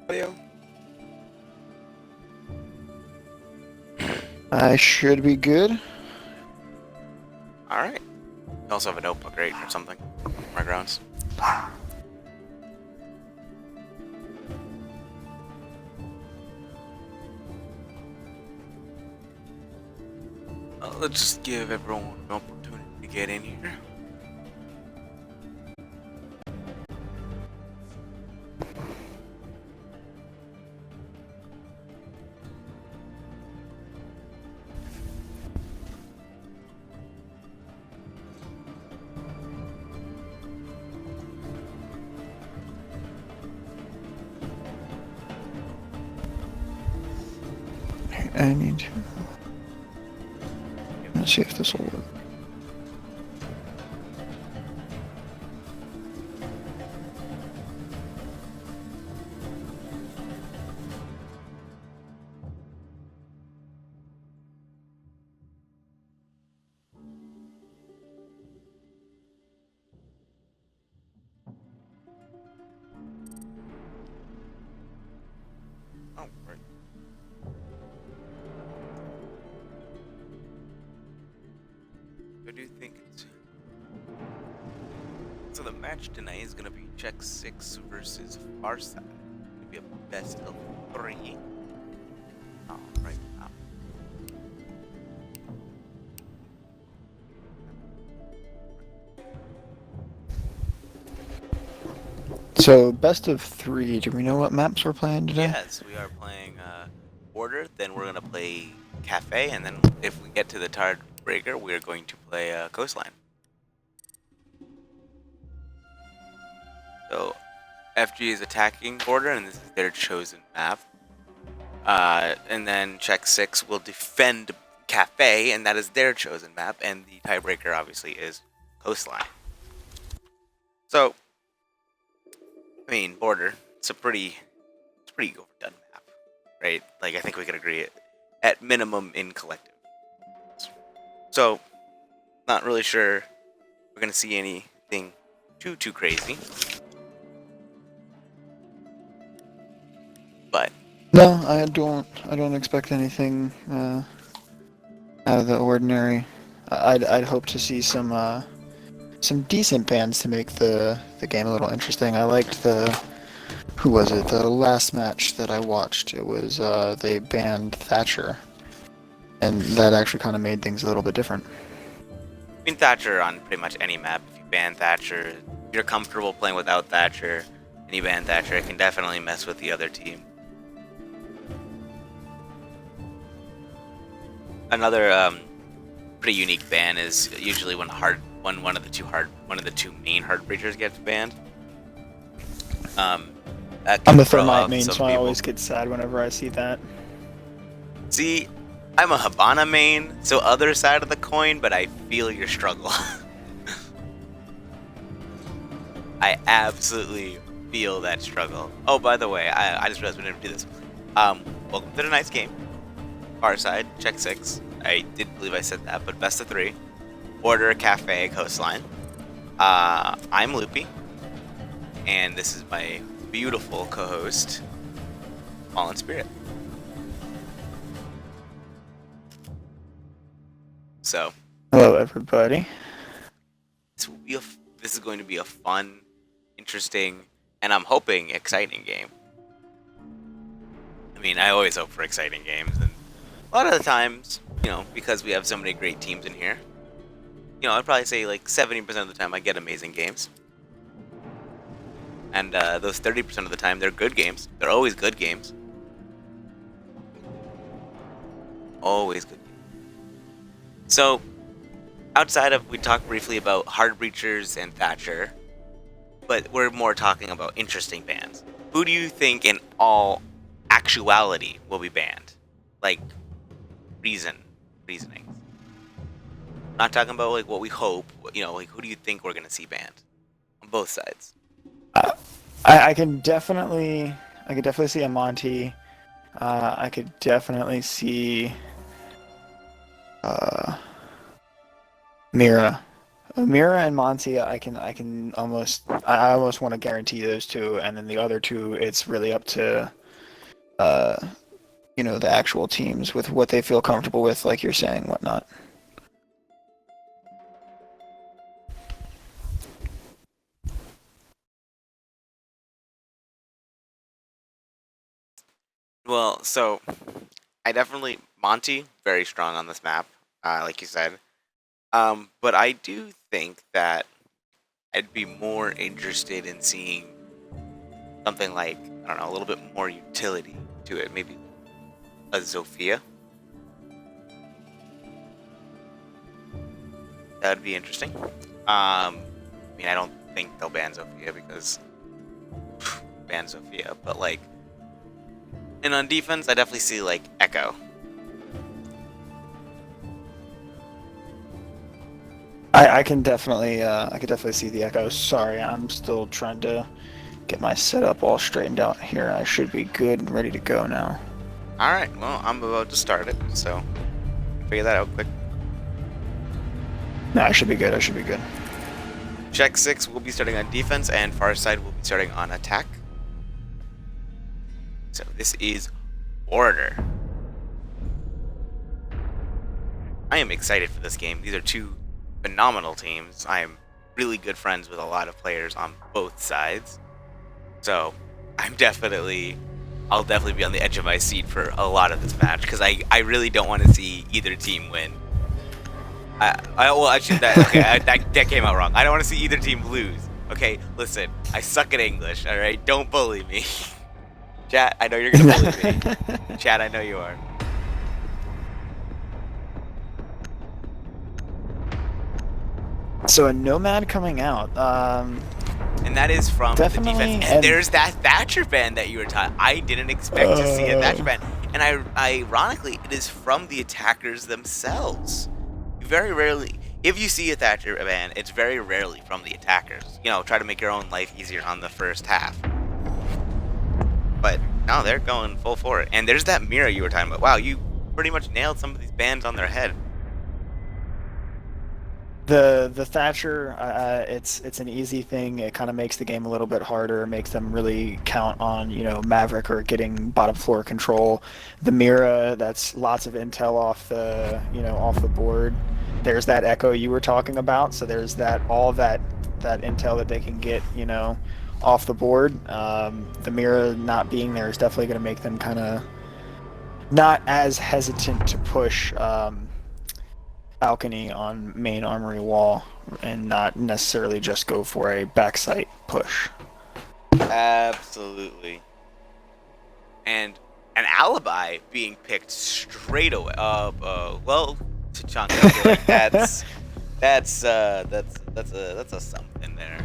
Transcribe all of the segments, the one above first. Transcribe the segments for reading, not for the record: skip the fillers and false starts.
Audio. I should be good. All right. You also have a notebook, right, or something? My grounds. Let's just give everyone an opportunity to get in here. I need to. Let's see if this will work. Oh, right. I do think it's. So the match tonight is gonna be Check 6 versus Farside. It's gonna be a best of 3. Oh, right. So, best of 3. Do we know what maps we're playing today? Yes, we are playing Order, then we're gonna play Cafe, and then if we get to the tiebreaker, we're going to play Coastline. So FG is attacking Border, and this is their chosen map. And then Check 6 will defend Cafe, and that is their chosen map, and the tiebreaker obviously is Coastline. So, I mean, Border, it's a pretty overdone map, right? Like, I think we could agree at minimum in collective. So, not really sure we're gonna see anything too crazy. But No, I don't expect anything out of the ordinary. I'd hope to see some decent bans to make the game a little interesting. I liked who was it? The last match that I watched. It was they banned Thatcher, and that actually kind of made things a little bit different. I mean, Thatcher on pretty much any map. If you ban Thatcher, if you're comfortable playing without Thatcher, and you ban Thatcher, it can definitely mess with the other team. Another pretty unique ban is usually when one of the two main hard breachers gets banned. I'm a Thermite main, so I always get sad whenever I see that. See, I'm a Habana main, so other side of the coin, but I feel your struggle. I absolutely feel that struggle. Oh, by the way, I just realized we didn't do this. Welcome to tonight's game. Farside, Check 6. I did believe I said that, but best of 3. Order, Cafe, Coastline. I'm Loopy, and this is my beautiful co-host, Fallen Spirit. So, hello everybody. This is going to be a fun, interesting, and I'm hoping exciting game. I mean, I always hope for exciting games, and a lot of the times, because we have so many great teams in here, I'd probably say like 70% of the time I get amazing games. And those 30% of the time, they're good games. They're always good games. Always good games. So, we talked briefly about Hard Breachers and Thatcher, but we're more talking about interesting bans. Who do you think in all actuality will be banned? Like, reasoning. Not talking about like what we hope, like who do you think we're gonna see banned on both sides? I can definitely see a Monty. I could definitely see Mira. Mira and Monty, I almost want to guarantee those two, and then the other two, it's really up to, uh, the actual teams with what they feel comfortable with, like you're saying, whatnot. Well, so I definitely Monty very strong on this map, like you said. But I do think that I'd be more interested in seeing something like, I don't know, a little bit more utility to it. Maybe a Zofia. That would be interesting. I mean, I don't think they'll ban Zofia because ban Zofia, but like, and on defense, I definitely see like Echo. I can definitely see the Echo. Sorry, I'm still trying to get my setup all straightened out here. I should be good and ready to go now. All right, well, I'm about to start it, so figure that out quick. No, I should be good. I should be good. Check 6 will be starting on defense, and Farside will be starting on attack. So this is order. I am excited for this game. These are two phenomenal teams. I am really good friends with a lot of players on both sides. So I'll definitely be on the edge of my seat for a lot of this match because I really don't want to see either team win. That came out wrong. I don't want to see either team lose. Okay, listen, I suck at English, alright? Don't bully me. Chat, I know you're gonna bully me. Chat, I know you are. So a Nomad coming out. And that is from the Definitely, defense. And there's that Thatcher ban that you were taught. I didn't expect to see a Thatcher ban. And ironically, it is from the attackers themselves. Very rarely, if you see a Thatcher ban, it's very rarely from the attackers. You know, try to make your own life easier on the first half. But no, they're going full for it. And there's that mirror you were talking about. Wow, you pretty much nailed some of these bans on their head. The Thatcher, it's an easy thing. It kind of makes the game a little bit harder. Makes them really count on Maverick or getting bottom floor control. The Mira, that's lots of intel off the off the board. There's that Echo you were talking about. So there's all that intel that they can get off the board. The Mira not being there is definitely going to make them kind of not as hesitant to push. Balcony on main armory wall and not necessarily just go for a backside push. Absolutely. And an alibi being picked straight away. Well, Tachanka, I feel like that's a something there.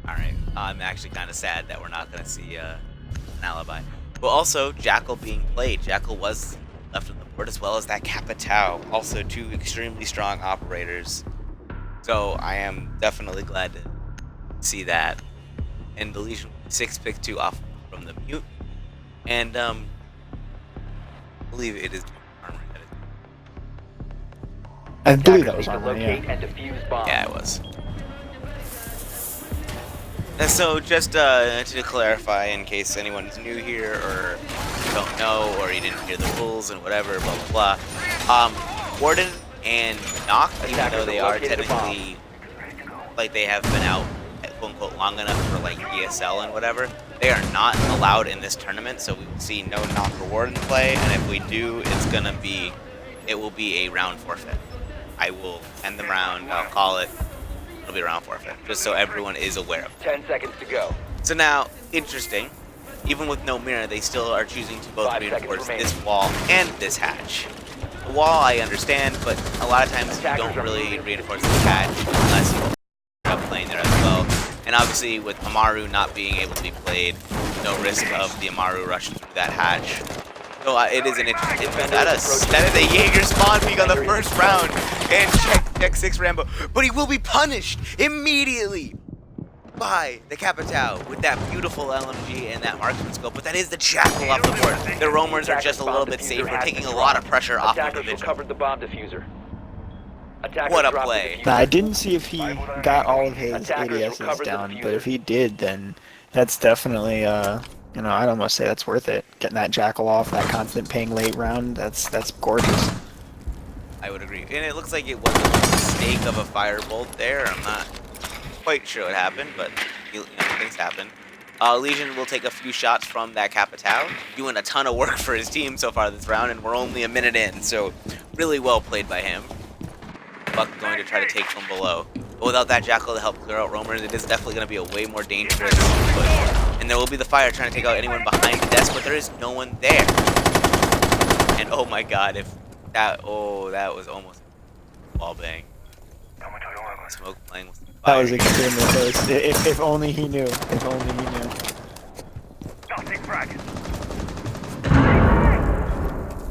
All right, I'm actually kind of sad that we're not gonna see an alibi. But also Jackal being played. Jackal was left on the board, as well as that Capitao, also two extremely strong operators. So I am definitely glad to see that. And the Legion 6 pick 2 off from the mute. And I believe it is armor. I believe that was armor, yeah. Yeah, it was. And so just to clarify, in case anyone's new here or don't know or you didn't hear the rules and whatever, blah blah blah. Warden and Knock, even though they are technically like they have been out quote unquote long enough for like ESL and whatever, they are not allowed in this tournament. So we will see no Knock or Warden play, and if we do, it will be a round forfeit. I will end the round. I'll call it. It'll be a round forfeit, just so everyone is aware of it. 10 seconds to go. So now, interesting, even with no mirror, they still are choosing to both reinforce this wall and this hatch. The wall I understand, but a lot of times you don't really reinforce this hatch unless you end up playing there as well. And obviously with Amaru not being able to be played, no risk of the Amaru rushing through that hatch. So it is an interesting defense. That is a Jaeger spawn peek on the first round. And check 6 Rambo. But he will be punished immediately by the Capitao with that beautiful LMG and that marksman scope. But that is the Jackal off the board. The roamers are just a little bit safer, taking a lot of pressure off of the Vigil. Recovered the bomb diffuser. What a play. Now, I didn't see if he got all of his ADSs down, but if he did, then that's definitely, I'd almost say that's worth it. Getting that jackal off, that constant ping late round, that's gorgeous. I would agree. And it looks like it was a mistake of a firebolt there. I'm not quite sure what happened, but things happen. Legion will take a few shots from that Capitao, doing a ton of work for his team so far this round, and we're only a minute in, so really well played by him. Buck going to try to take from below. But without that Jackal to help clear out roamers, it is definitely going to be a way more dangerous push. And there will be the fire trying to take out anyone behind the desk, but there is no one there. And oh my god, if that, that was almost a wall bang. Smoke playing with fire. That was extremely close. If only he knew. If only he knew.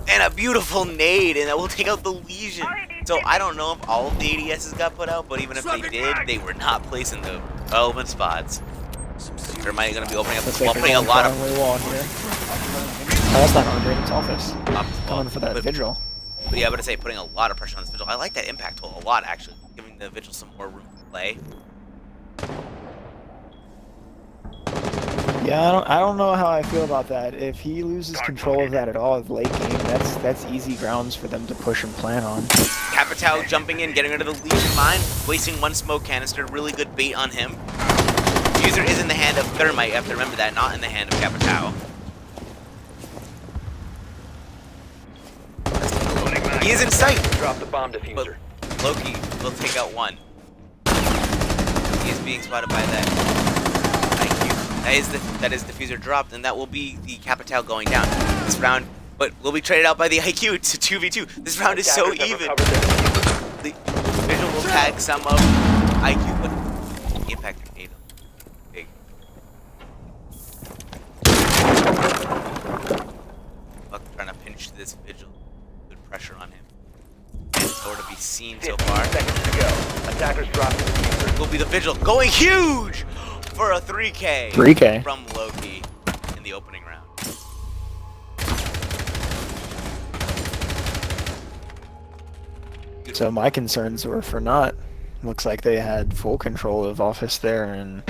And a beautiful nade, and that will take out the Legion. So I don't know if all of the ADSs got put out, but even if they did, they were not placed in the relevant spots. Thermite going to be opening up the wall, putting a lot of wall here. Oh, that's not Andre, it's Office. Coming for that Vigil. But yeah, I'm going to say putting a lot of pressure on this Vigil. I like that impact tool a lot, actually, giving the Vigil some more room to play. Yeah, I don't know how I feel about that. If he loses control of that at all of late game, that's easy grounds for them to push and plan on. Capitao jumping in, getting rid of the Legion mine, wasting one smoke canister, really good bait on him. Diffuser is in the hand of Thermite, you have to remember that, not in the hand of Capitao. He is in sight! Drop the bomb diffuser. But Loki will take out one. He is being spotted by that IQ. That is diffuser dropped, and that will be the Capitao going down. This round, but will be traded out by the IQ. It's a 2v2. This round is so even. The Vigil will tag some of IQ, but the impact of Nado big. Buck trying to pinch this Vigil. Good pressure on him. Nowhere to be seen so far. Seconds to go. Attackers dropping the diffuser. Will be the Vigil going huge for a 3K. 3K from Loki in the opening round. So my concerns were for not. Looks like they had full control of Office there and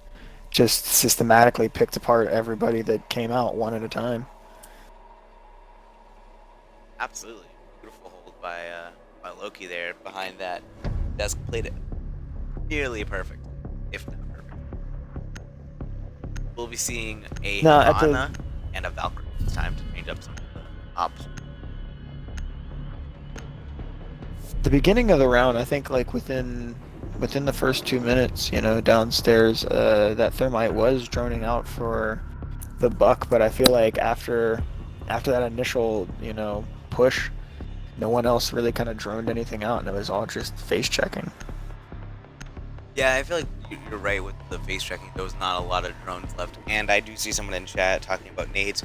just systematically picked apart everybody that came out one at a time. Absolutely. Beautiful hold by Loki there behind that desk. Played it nearly perfect, if not perfect. We'll be seeing a Ana and a Valkyrie this time to change up some of the ops. The beginning of the round, I think, like within the first 2 minutes, downstairs, that Thermite was droning out for the Buck, but I feel like after that initial, push, no one else really kind of droned anything out, and it was all just face checking. Yeah, I feel like you're right with the face checking. There was not a lot of drones left, and I do see someone in chat talking about nades.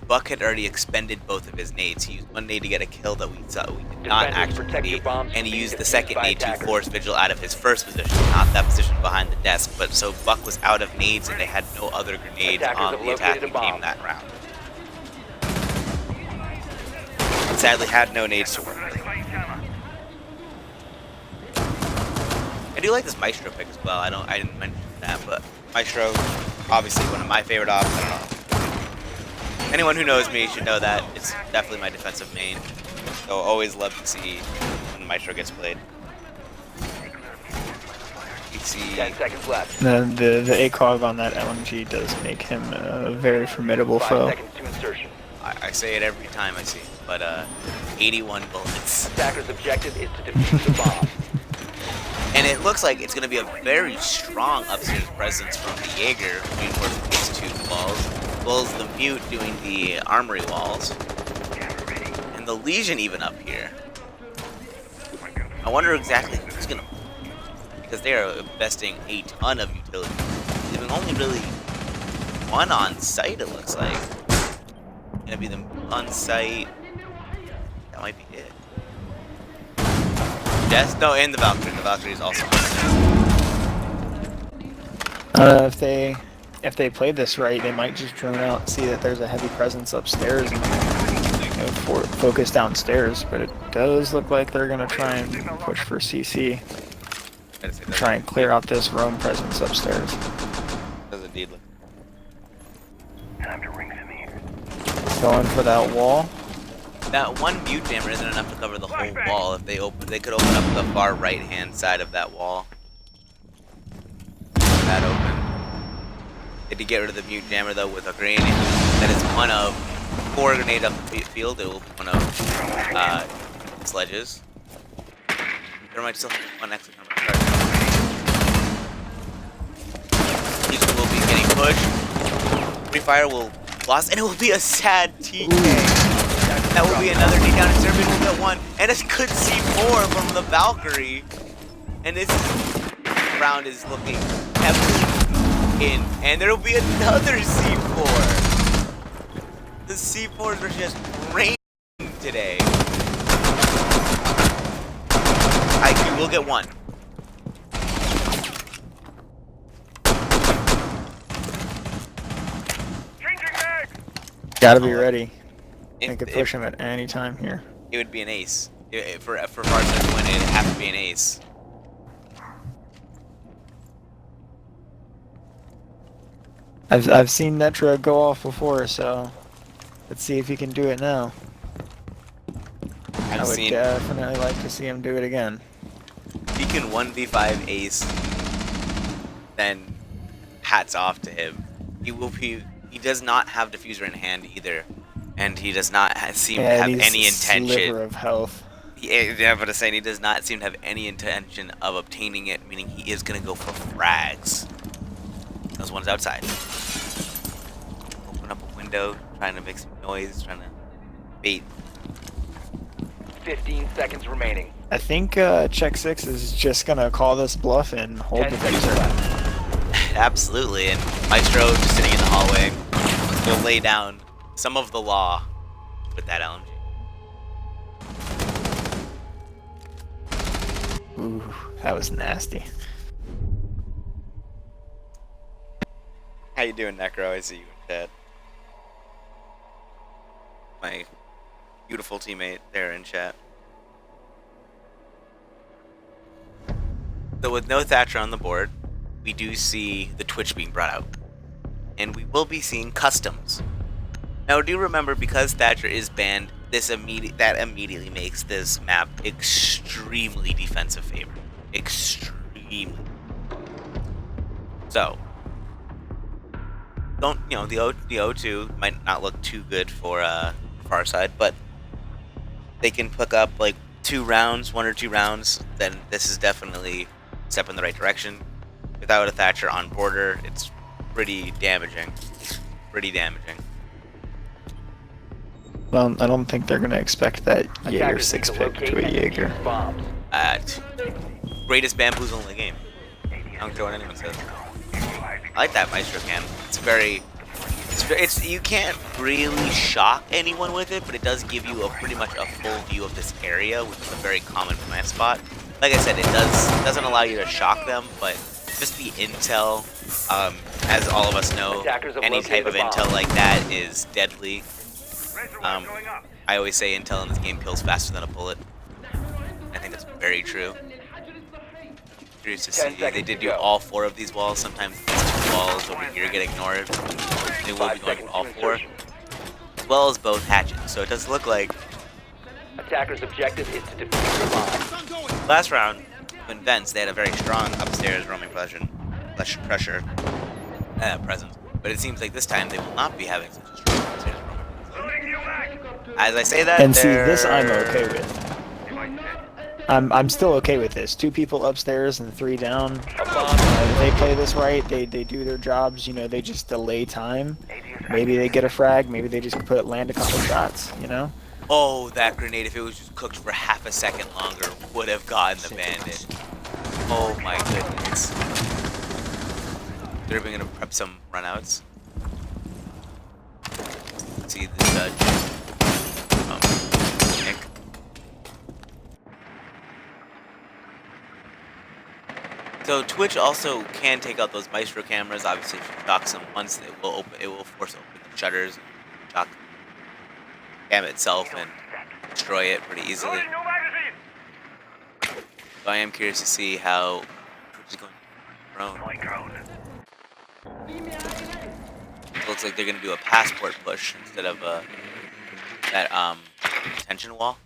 Buck had already expended both of his nades. He used one nade to get a kill that we did not actually see, and he used the second nade to force Vigil out of his first position, not that position behind the desk. But so Buck was out of nades, and they had no other grenades on the attacking team that round. And sadly, had no nades to work with. I do like this Maestro pick as well. I didn't mention that, but Maestro, obviously one of my favorite ops. I don't know. Anyone who knows me should know that it's definitely my defensive main. So always love to see when Maestro gets played. You see 10 seconds left. The ACOG on that LMG does make him a very formidable 5 foe. seconds to insertion. I say it every time I see it, but 81 bullets. Attacker's objective is to defuse the bomb. And it looks like it's going to be a very strong upstairs presence from the Jaeger reinforcing these two walls, as well as the Mute doing the armory walls, and the Legion even up here. I wonder exactly who's going to, because they are investing a ton of utility, leaving only really one on site. It looks like going to be the on site. That might be it. Yes, no, and the Valkyrie. The Valkyrie is also on site. If they play this right, they might just drone out and see that there's a heavy presence upstairs and focus downstairs, but it does look like they're gonna try and push for CC. Try and clear out this roam presence upstairs. Does indeed look. Going for that wall. That one mute jammer isn't enough to cover the whole wall. If they could open up the far right hand side of that wall. That open. They did get rid of the mute jammer though with a grenade. That is one of 4 grenades up the field. It will be one of sledges. There might still be one exit. These will be getting pushed. Free fire will lost, and it will be a sad TK. That will be another knee down, and Serbian will get 1, and a good C4 from the Valkyrie. And this round is looking heavily in, and there will be another C4. The C4s are just raining today. IQ will get 1. Gotta be ready. They could push him at any time here. It would be an ace. For Farside to win, it'd have to be an ace. I've seen Netra go off before, so let's see if he can do it now. I would definitely like to see him do it again. If he can 1v5 ace, then hats off to him. He does not have diffuser in hand either, and he does not seem to have any intention. Sliver of health. Yeah, but I'm saying he does not seem to have any intention of obtaining it, meaning he is gonna go for frags. Those ones outside. Open up a window, trying to make some noise, trying to bait. 15 seconds remaining. I think Check 6 is just gonna call this bluff and hold the diffuser. Absolutely, and Maestro just sitting in the hallway will lay down some of the law with that LMG. Ooh, that was nasty. How you doing, Necro? I see you in chat. My beautiful teammate there in chat. So with no Thatcher on the board, we do see the Twitch being brought out. And we will be seeing customs. Now do remember, because Thatcher is banned, that immediately makes this map extremely defensive favor. Extremely. So the O2 might not look too good for Farside, but they can pick up like 1 or 2 rounds, then this is definitely a step in the right direction. Without a Thatcher on border, it's pretty damaging. Well, I don't think they're gonna expect that Jaeger 6 pick to a Jaeger. Greatest bamboozle in the game. I don't care what anyone says. I like that Maestro cam. It's you can't really shock anyone with it, but it does give you pretty much a full view of this area, which is a very common plant spot. Like I said, it doesn't allow you to shock them, but just the intel, as all of us know, any type of intel like that is deadly. I always say intel in this game kills faster than a bullet. I think that's very true. Curious to see. They did do all 4 of these walls. Sometimes these 2 walls over here get ignored. They will be going for all 4, as well as both hatches. So it does look like Attacker's objective is to defuse the bomb. last round, when Vents, they had a very strong upstairs roaming pressure presence. But it seems like this time they will not be having such a strong upstairs roaming presence. As I say that, and see, this I'm okay with. I'm still okay with this. 2 people upstairs and 3 down. If they play this right, they do their jobs, you know, they just delay time. Maybe they get a frag, maybe they just land a couple shots, you know? Oh, that grenade, if it was just cooked for half a second longer, would have gotten the bandit. Oh my goodness. They're going to prep some runouts. Let's see the judge. Nick. So Twitch also can take out those Maestro cameras. Obviously, if you shock them once, it will force open the shutters and shock. cam itself and destroy it pretty easily. So I am curious to see how Twitch is going to drone. Looks like they're going to do a passport push instead of that detention wall.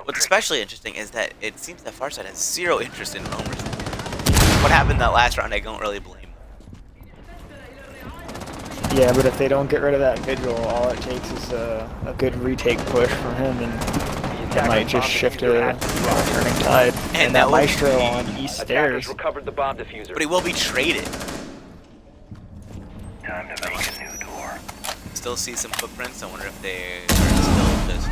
What's especially interesting is that it seems that Farside has zero interest in roamers. What happened that last round, I don't really blame them. Yeah, but if they don't get rid of that vigil, all it takes is a good retake push from him, and it might just shift a turning tide. And that Maestro on east stairs. Recovered the bomb diffuser. But he will be traded. Time to make a new door. Still see some footprints. I wonder if they are still just.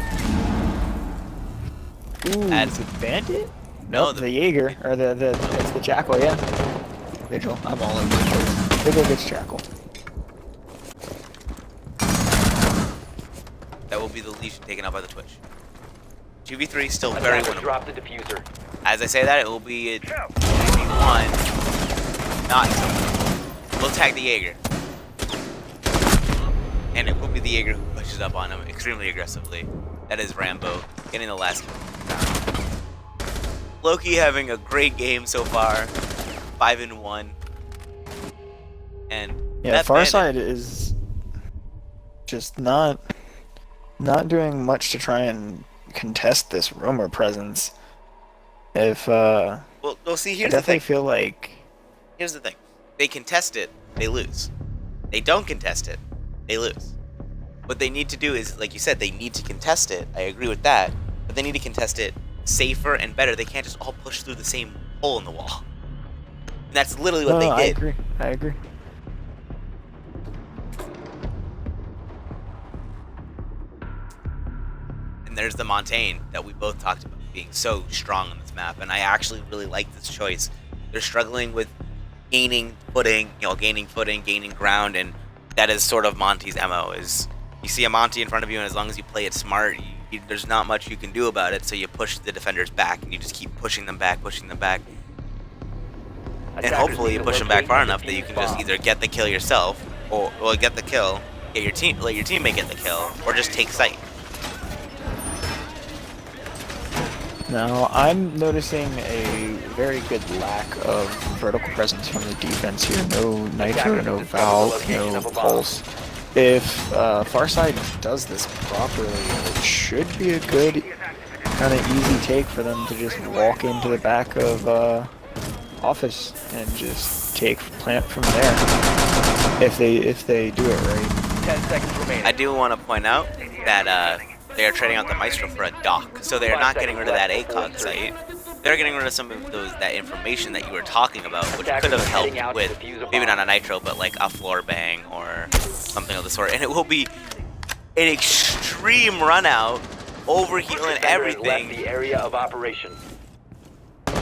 Ooh, it's a bandit? No, the Jaeger, or it's the Jackal, yeah. Vigil, I'm all over the place. Vigil gets Jackal. That will be the Legion taken out by the Twitch. 2v3 still very winnable. Drop the diffuser. As I say that, it will be a 2v1. Not so. We'll tag the Jaeger. And it will be the Jaeger who pushes up on him extremely aggressively. That is Rambo getting the last kill. Loki having a great game so far, 5-1, and yeah, Farside is just not doing much to try and contest this roamer presence. If well, see, here's the thing. Feel like here's the thing: they contest it, they lose. They don't contest it, they lose. What they need to do is, like you said, they need to contest it. I agree with that, but they need to contest it safer and better. They can't just all push through the same hole in the wall. And that's literally what they did. I agree. And there's the Montaigne that we both talked about being so strong on this map, and I actually really like this choice. They're struggling with gaining footing, gaining ground, and that is sort of Monty's MO. Is you see a Monty in front of you, and as long as you play it smart, there's not much you can do about it, so you push the defenders back, and you just keep pushing them back. And hopefully you push them back far enough that you can just either get the kill yourself, or get the kill, let your teammate get the kill, or just take sight. Now, I'm noticing a very good lack of vertical presence from the defense here. No Nitro, no Valve, no Pulse. If Farside does this properly, it should be a good, kind of easy take for them to just walk into the back of office and just take plant from there. If they do it right. 10 seconds remaining. I do want to point out that they are trading out the Maestro for a dock, so they are not getting rid of that ACOG site. They're getting rid of some of that information that you were talking about, which could have helped with maybe not a Nitro, but like a floor bang or something of the sort. And it will be an extreme run out, overhealing everything. The area of operation. He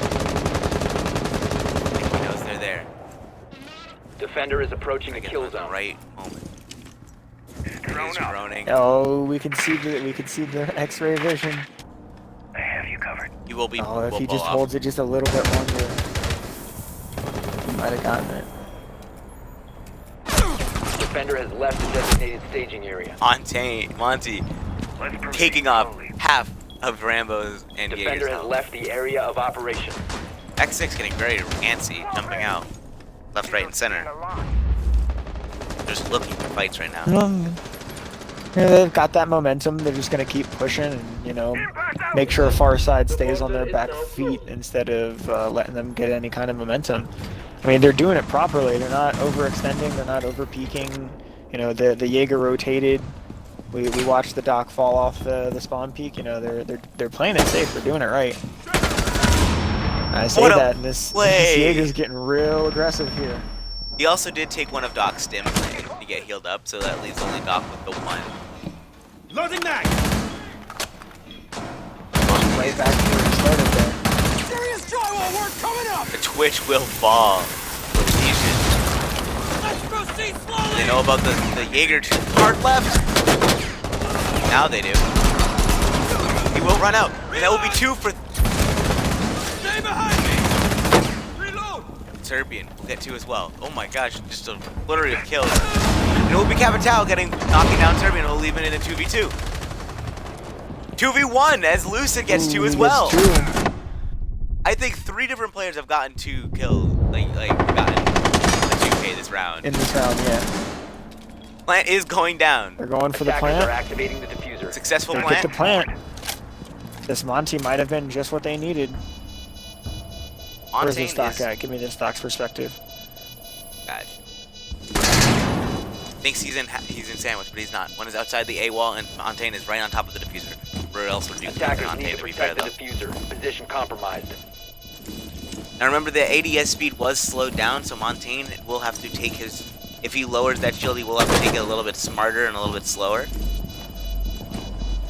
knows they're there. Defender is approaching the kill zone. Right moment. He's droning. Oh, we can see the X-ray vision. I have you covered. You will be. Oh, if he just holds it just a little bit longer, he might have gotten it. Defender has left the designated staging area. Monty taking off half of Rambo's and Jaeger's Defender has health. left the area of operation. X6 getting very antsy, jumping out. Left, right, and center. Just looking for fights right now. Yeah, they've got that momentum. They're just gonna keep pushing and, make sure Farside stays on their back feet instead of letting them get any kind of momentum. I mean, they're doing it properly. They're not overextending. They're not over-peaking. The Jaeger rotated. We watched the dock fall off the spawn peak. They're playing it safe. They're doing it right. I say that, and this Jaeger's getting real aggressive here. He also did take one of Doc's stims to get healed up, so that leaves only Doc with the one. Loading mag! Right back to where he started there. Serious drywall work coming up! The Twitch will fall. Legion. Let's proceed slowly! They know about the Jaeger hard left. Now they do. He will run out. And that will be 2 for. Stay behind me! Reload! Serbian will get 2 as well. Oh my gosh, just a flurry of kills. And it will be Capitao knocking down Serbian, and will leave it in a 2v2. 2v1 as Lucid gets 2 as well. I think 3 different players have gotten 2 kills, like gotten the 2K this round. In this round, yeah. Plant is going down. They're going for the Attackers are plant. activating the diffuser. Successful They plant. get the plant. This Monty might have been just what they needed. Where's the Montaigne stock is, at? Give me the stock's perspective. Gotcha. Thinks he's in Sandwich, but he's not. One is outside the A wall, and Montaigne is right on top of the diffuser. Where else would you expect Attackers need Montaigne to to be fair, protect the though? diffuser. Position compromised. Now remember, the ADS speed was slowed down, so Montaigne will have to take his... If he lowers that shield, he will have to take it a little bit smarter and a little bit slower.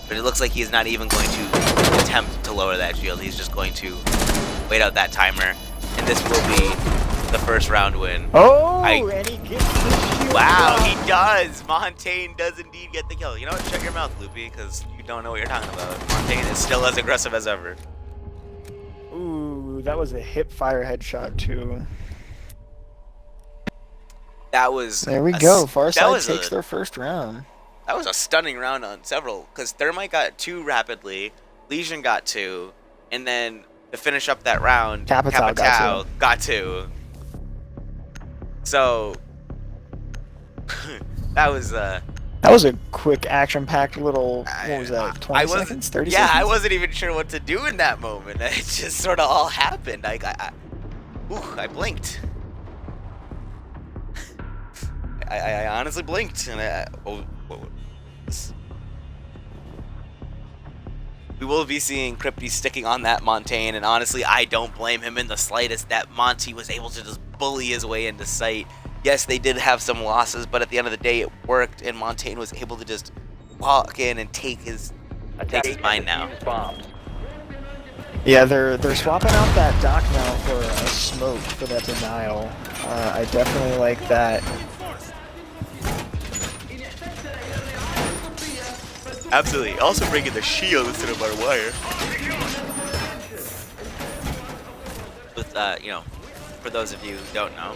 But it looks like he's not even going to attempt to lower that shield. He's just going to wait out that timer, and this will be the first round win. Oh, and he gets the shield. Wow, he does! Montaigne does indeed get the kill. You know what? Shut your mouth, Loopy, because you don't know what you're talking about. Montaigne is still as aggressive as ever. Ooh, that was a hip fire headshot too. That was... There we go. that Farside was takes their first round. That was a stunning round on several, because Thermite got 2 rapidly, Legion got 2, and then to finish up that round, Capitao got 2. So, that was a quick, action-packed little. What was that? 20 seconds? 30 seconds? I wasn't even sure what to do in that moment. It just sort of all happened. I blinked. I honestly blinked, and we will be seeing Crypty sticking on that Montaigne, and honestly, I don't blame him in the slightest. That Monty was able to just bully his way into sight. Yes, they did have some losses, but at the end of the day, it worked, and Montaigne was able to just walk in and take his mine now. Bombs. Yeah, they're swapping out that dock now for a smoke for that denial. I definitely like that. Absolutely. Also bringing the shield instead of our wire. With you know, for those of you who don't know,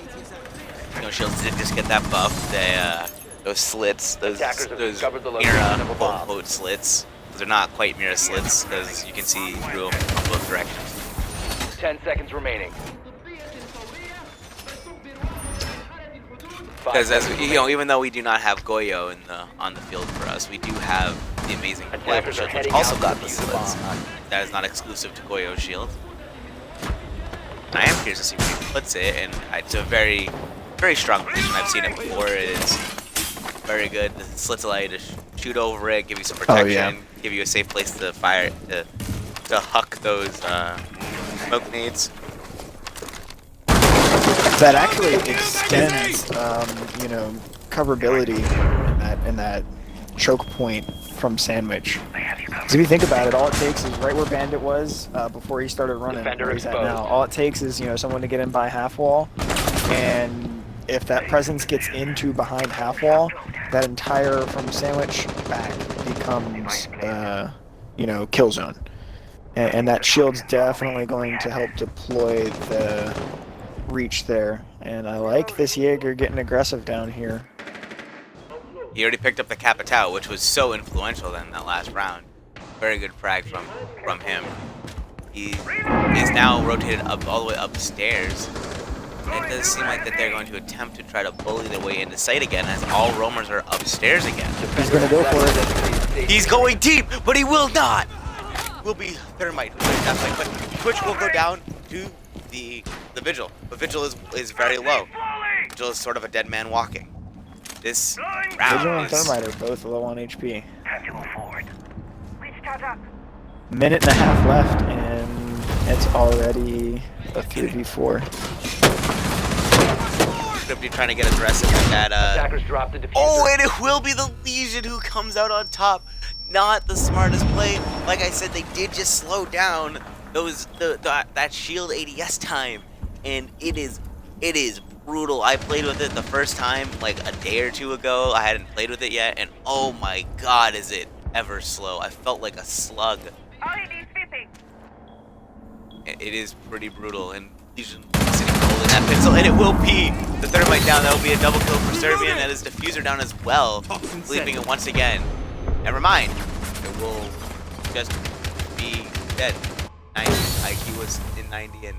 shields did just get that buff. They those slits, those Mira quote slits. Those are not quite Mira slits because you can see through them on both directions. 10 seconds remaining. Because as even though we do not have Goyo on the field for us, we do have the amazing Goyo shield, which also got the slits. That is not exclusive to Goyo shield. And I am curious to see where he puts it, and it's a very, very strong position. I've seen it before. It's very good. The slits allow you to shoot over it, give you some protection, give you a safe place to fire, to huck those smoke nades. That actually extends, coverability in that choke point from Sandwich. Because if you think about it, all it takes is right where Bandit was before he started running. Where he's at now. All it takes is someone to get in by half wall, and if that presence gets into behind half wall, that entire from Sandwich back becomes kill zone, and that shield's definitely going to help deploy the reach there. And I like this Jaeger getting aggressive down here. He already picked up the Capitao, which was so influential in that last round. Very good frag from him. He is now rotated up all the way upstairs. And it does seem like that they're going to attempt to try to bully their way into sight again, as all roamers are upstairs again. He's going to go for it. He's going deep, but he will not! Will be Thermite who plays that fight, but Twitch will go down to the Vigil. But Vigil is very low. Vigil is sort of a dead man walking. This round Vigil and Thermite are both low on HP. Time to move forward. Minute and a half left, and it's already a 3v4. Crypty trying to get aggressive with that. Attackers drop the diffuser. Oh, and it will be the Legion who comes out on top. Not the smartest play. Like I said, they did just slow down that shield ADS time, and it is brutal. I played with it the first time like a day or two ago. I hadn't played with it yet, and oh my god, is it ever slow. I felt like a slug. It is pretty brutal, and Legion sitting holding that pixel, and it will be the thermite down. That will be a double kill for Serbian, and his diffuser down as well, leaving it once again. And remind, it will just be dead. 90. IQ was in 90, and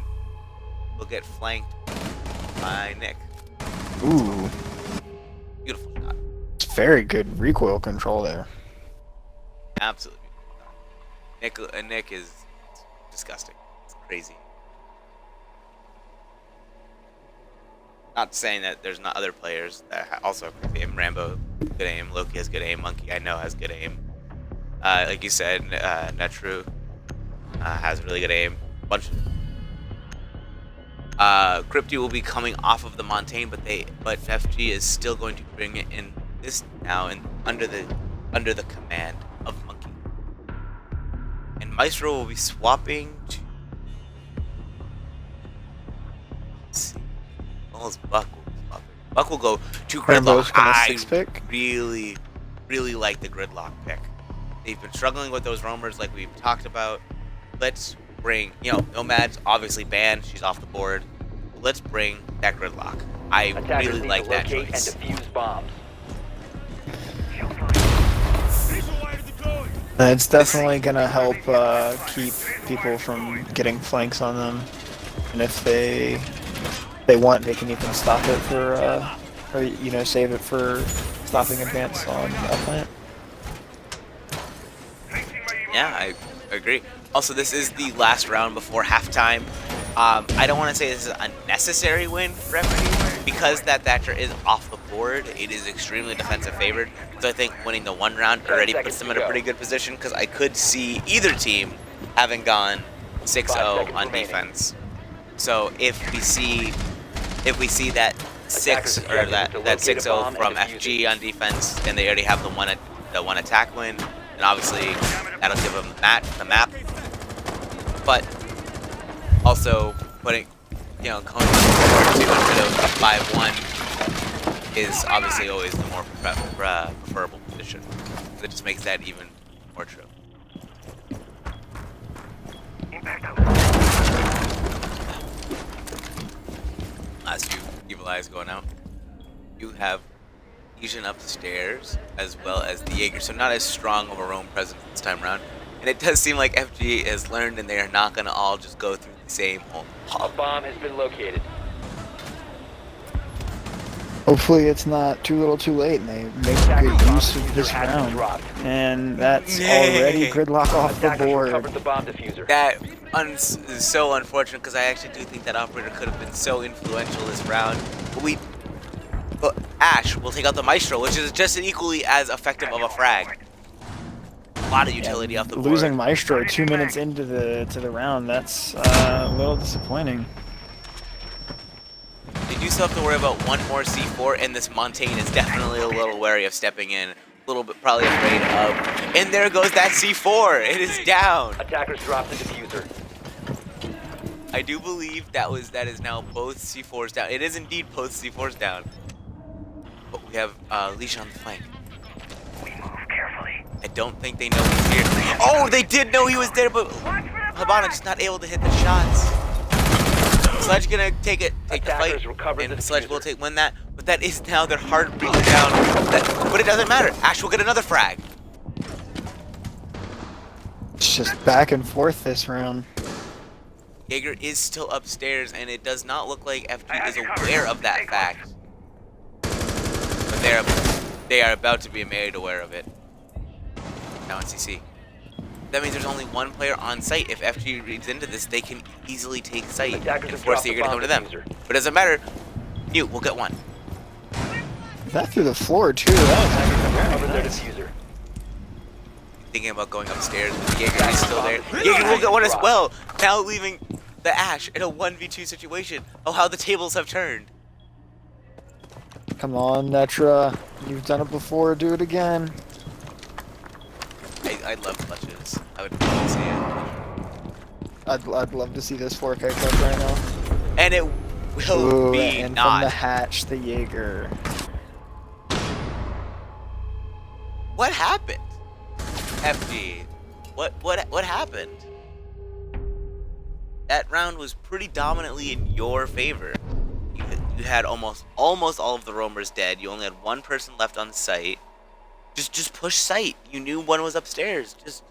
will get flanked by Nick. Ooh, Beautiful shot. it's very good recoil control there. Absolutely beautiful shot. Nick is disgusting. It's crazy. Not saying that there's not other players that also have good aim. Rambo, good aim. Loki has good aim. Monkey, I know, has good aim. Like you said, Netru has really good aim. Bunch of Crypty will be coming off of the Montaigne, but FG is still going to bring it in this now and under the command of Monkey. And Maestro will be swapping to, let's see. Almost Buck will be swapping. Buck will go to Rambo's Gridlock. gonna I 6-pick? really like the Gridlock pick. They've been struggling with those roamers like we've talked about. Let's bring, Nomad's obviously banned. She's off the board. Let's bring that Gridlock. I Attackers really need like to that locate and choice. defuse bombs. It's definitely gonna help keep people from getting flanks on them, and if they want, they can even stop it for, or save it for stopping advance on a plant. Yeah, I agree. Also, this is the last round before halftime. I don't want to say this is a necessary win for FG because that Thatcher is off the board. It is extremely defensive favored. So I think winning the one round already puts them in a pretty good position because I could see either team having gone 6-0 on defense. So if we see that 6-0 from FG on defense, then they already have the one attack win, and obviously that'll give them the map. But also putting, going forward to a bit of 5-1 is obviously always the more preferable position. So it just makes that even more true. Last few evil eyes going out. You have Legion upstairs as well as the Jaeger, so not as strong of a roam presence this time around. And it does seem like FG has learned and they are not going to all just go through the same hole. A bomb has been located. Hopefully it's not too little too late and they make good use of this round. And that's already Gridlock off the Attackers board. recovered the bomb diffuser. That is so unfortunate because I actually do think that operator could have been so influential this round. But Ash will take out the Maestro, which is just equally as effective of a frag. A lot of utility off the board. Losing Maestro 2 minutes into the round, that's a little disappointing. They do still have to worry about one more C4, and this Montaigne is definitely a little wary of stepping in. A little bit probably afraid of. And there goes that C4. It is down. Attackers dropped the diffuser. I do believe that is now both C4s down. It is indeed both C4s down. But we have Leash on the flank. We move carefully. I don't think they know he's here. Oh, they did know he was there, but Habana just not able to hit the shots. Sledge gonna take the fight, and Sledge will win that. But that is now their hard breach down. But it doesn't matter. Ash will get another frag. It's just back and forth this round. Jaeger is still upstairs, and it does not look like FG is aware of that fact. But they are about to be made aware of it. Now in CC. That means there's only one player on site. If FG reads into this, they can easily take site and force the Jaeger to come to them. But it doesn't matter. Mute will get one. That through the floor too. That Cover was their nice. diffuser. Thinking about going upstairs, but the Jaeger is still there. Jaeger will get one as well. Now leaving the Ash in a 1v2 situation. Oh, how the tables have turned. Come on, Netra. You've done it before. Do it again. I love clutches. I would love to see it. I'd love to see this 4K clutch right now. And it will Ooh, be and not. from the hatch, the Jaeger. What happened? FG. What happened? That round was pretty dominantly in your favor. You had almost all of the roamers dead. You only had one person left on site. Just push site. You knew one was upstairs. Just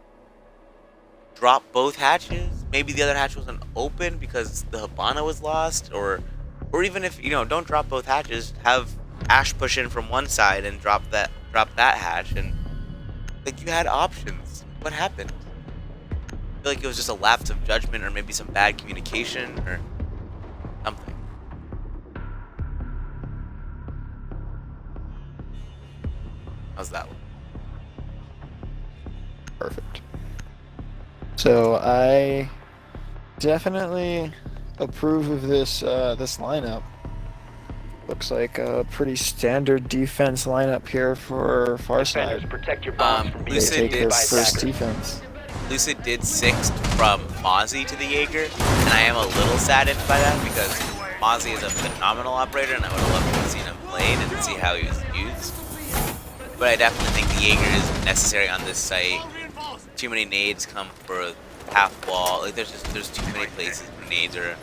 drop both hatches. Maybe the other hatch wasn't open because the Habana was lost, or even if don't drop both hatches. Have Ash push in from one side and drop that hatch, and like you had options. What happened? I feel like it was just a lapse of judgment, or maybe some bad communication, or something. How's that one? Perfect. So I definitely approve of this this lineup. Looks like a pretty standard defense lineup here for Defenders, Farside. protect your bombs from being Lucid They take did by this first attackers. defense. Lucid did 6th from Mozzie to the Jaeger, and I am a little saddened by that because Mozzie is a phenomenal operator, and I would have loved to have seen him played and see how he was used. But I definitely think the Jaeger is necessary on this site. Too many nades come for half wall. Like there's too many places where nades are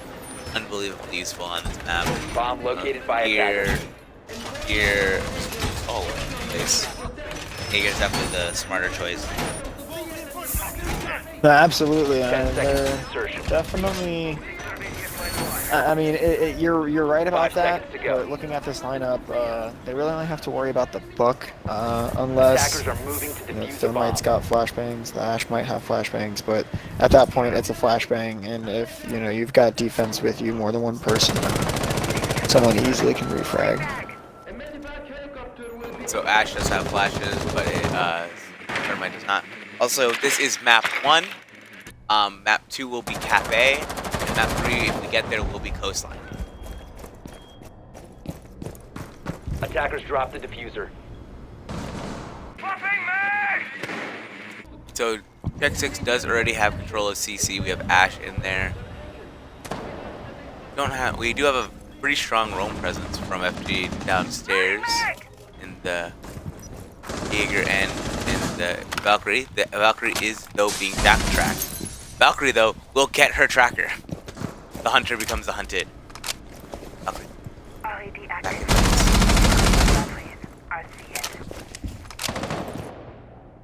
unbelievably useful on this map. Bomb located by Here, attackers. here, all over the place. Jaeger's definitely the smarter choice. No, absolutely. 10 seconds to They're insertion. definitely. I mean, you're right about 5 that. seconds to go. But looking at this lineup, they really only have to worry about the book, unless Attackers are moving to defuse the bomb. Thermite's got flashbangs. The Ash might have flashbangs, but at that point, it's a flashbang. And if you've got defense with you, more than one person, someone easily can refrag. So Ash does have flashes, but Thermite does not. Also, this is map 1. Map 2 will be Cafe, and map 3, if we get there, will be Coastline. Attackers drop the diffuser. So Check 6 does already have control of CC. We have Ash in there. We do have a pretty strong roam presence from FG downstairs in the Jaeger and in the Valkyrie. The Valkyrie is though being backtracked. Valkyrie though will get her tracker. The hunter becomes the hunted. Valkyrie. LED Back active. in place. I'll see it.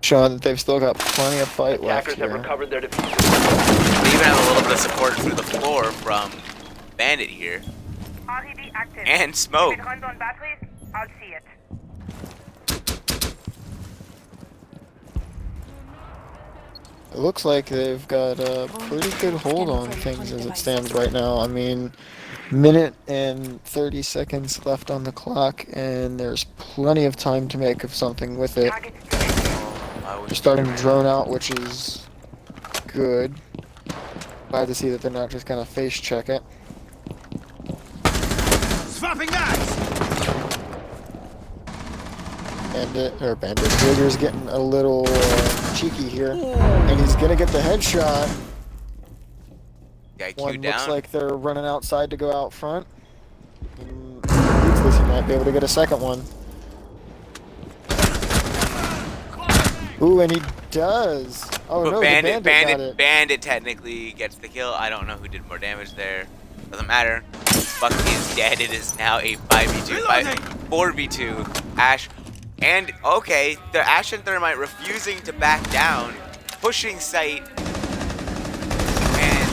Showing that they've still got plenty of fight left Attackers have here. recovered their diffuser. We even have a little bit of support through the floor from Bandit here LED active. and Smoke. If it runs on batteries, I'll see it. It looks like they've got a pretty good hold on things as it stands right now. I mean, minute and 30 seconds left on the clock, and there's plenty of time to make of something with it. Target's detected. They're starting to drone out, which is good. Glad to see that they're not just gonna face check it. Swapping mags! Bandit Jaeger's getting a little cheeky here, and he's gonna get the headshot. Guy One Q looks down. like they're running outside to go out front. And leads this, he might be able to get a second one. Ooh, and he does. Oh But no, the bandit got it. Bandit technically gets the kill. I don't know who did more damage there. Doesn't matter. Buck is dead. It is now a 5v2, 4v2. Ash and okay, the Ash and Thermite refusing to back down, pushing site, and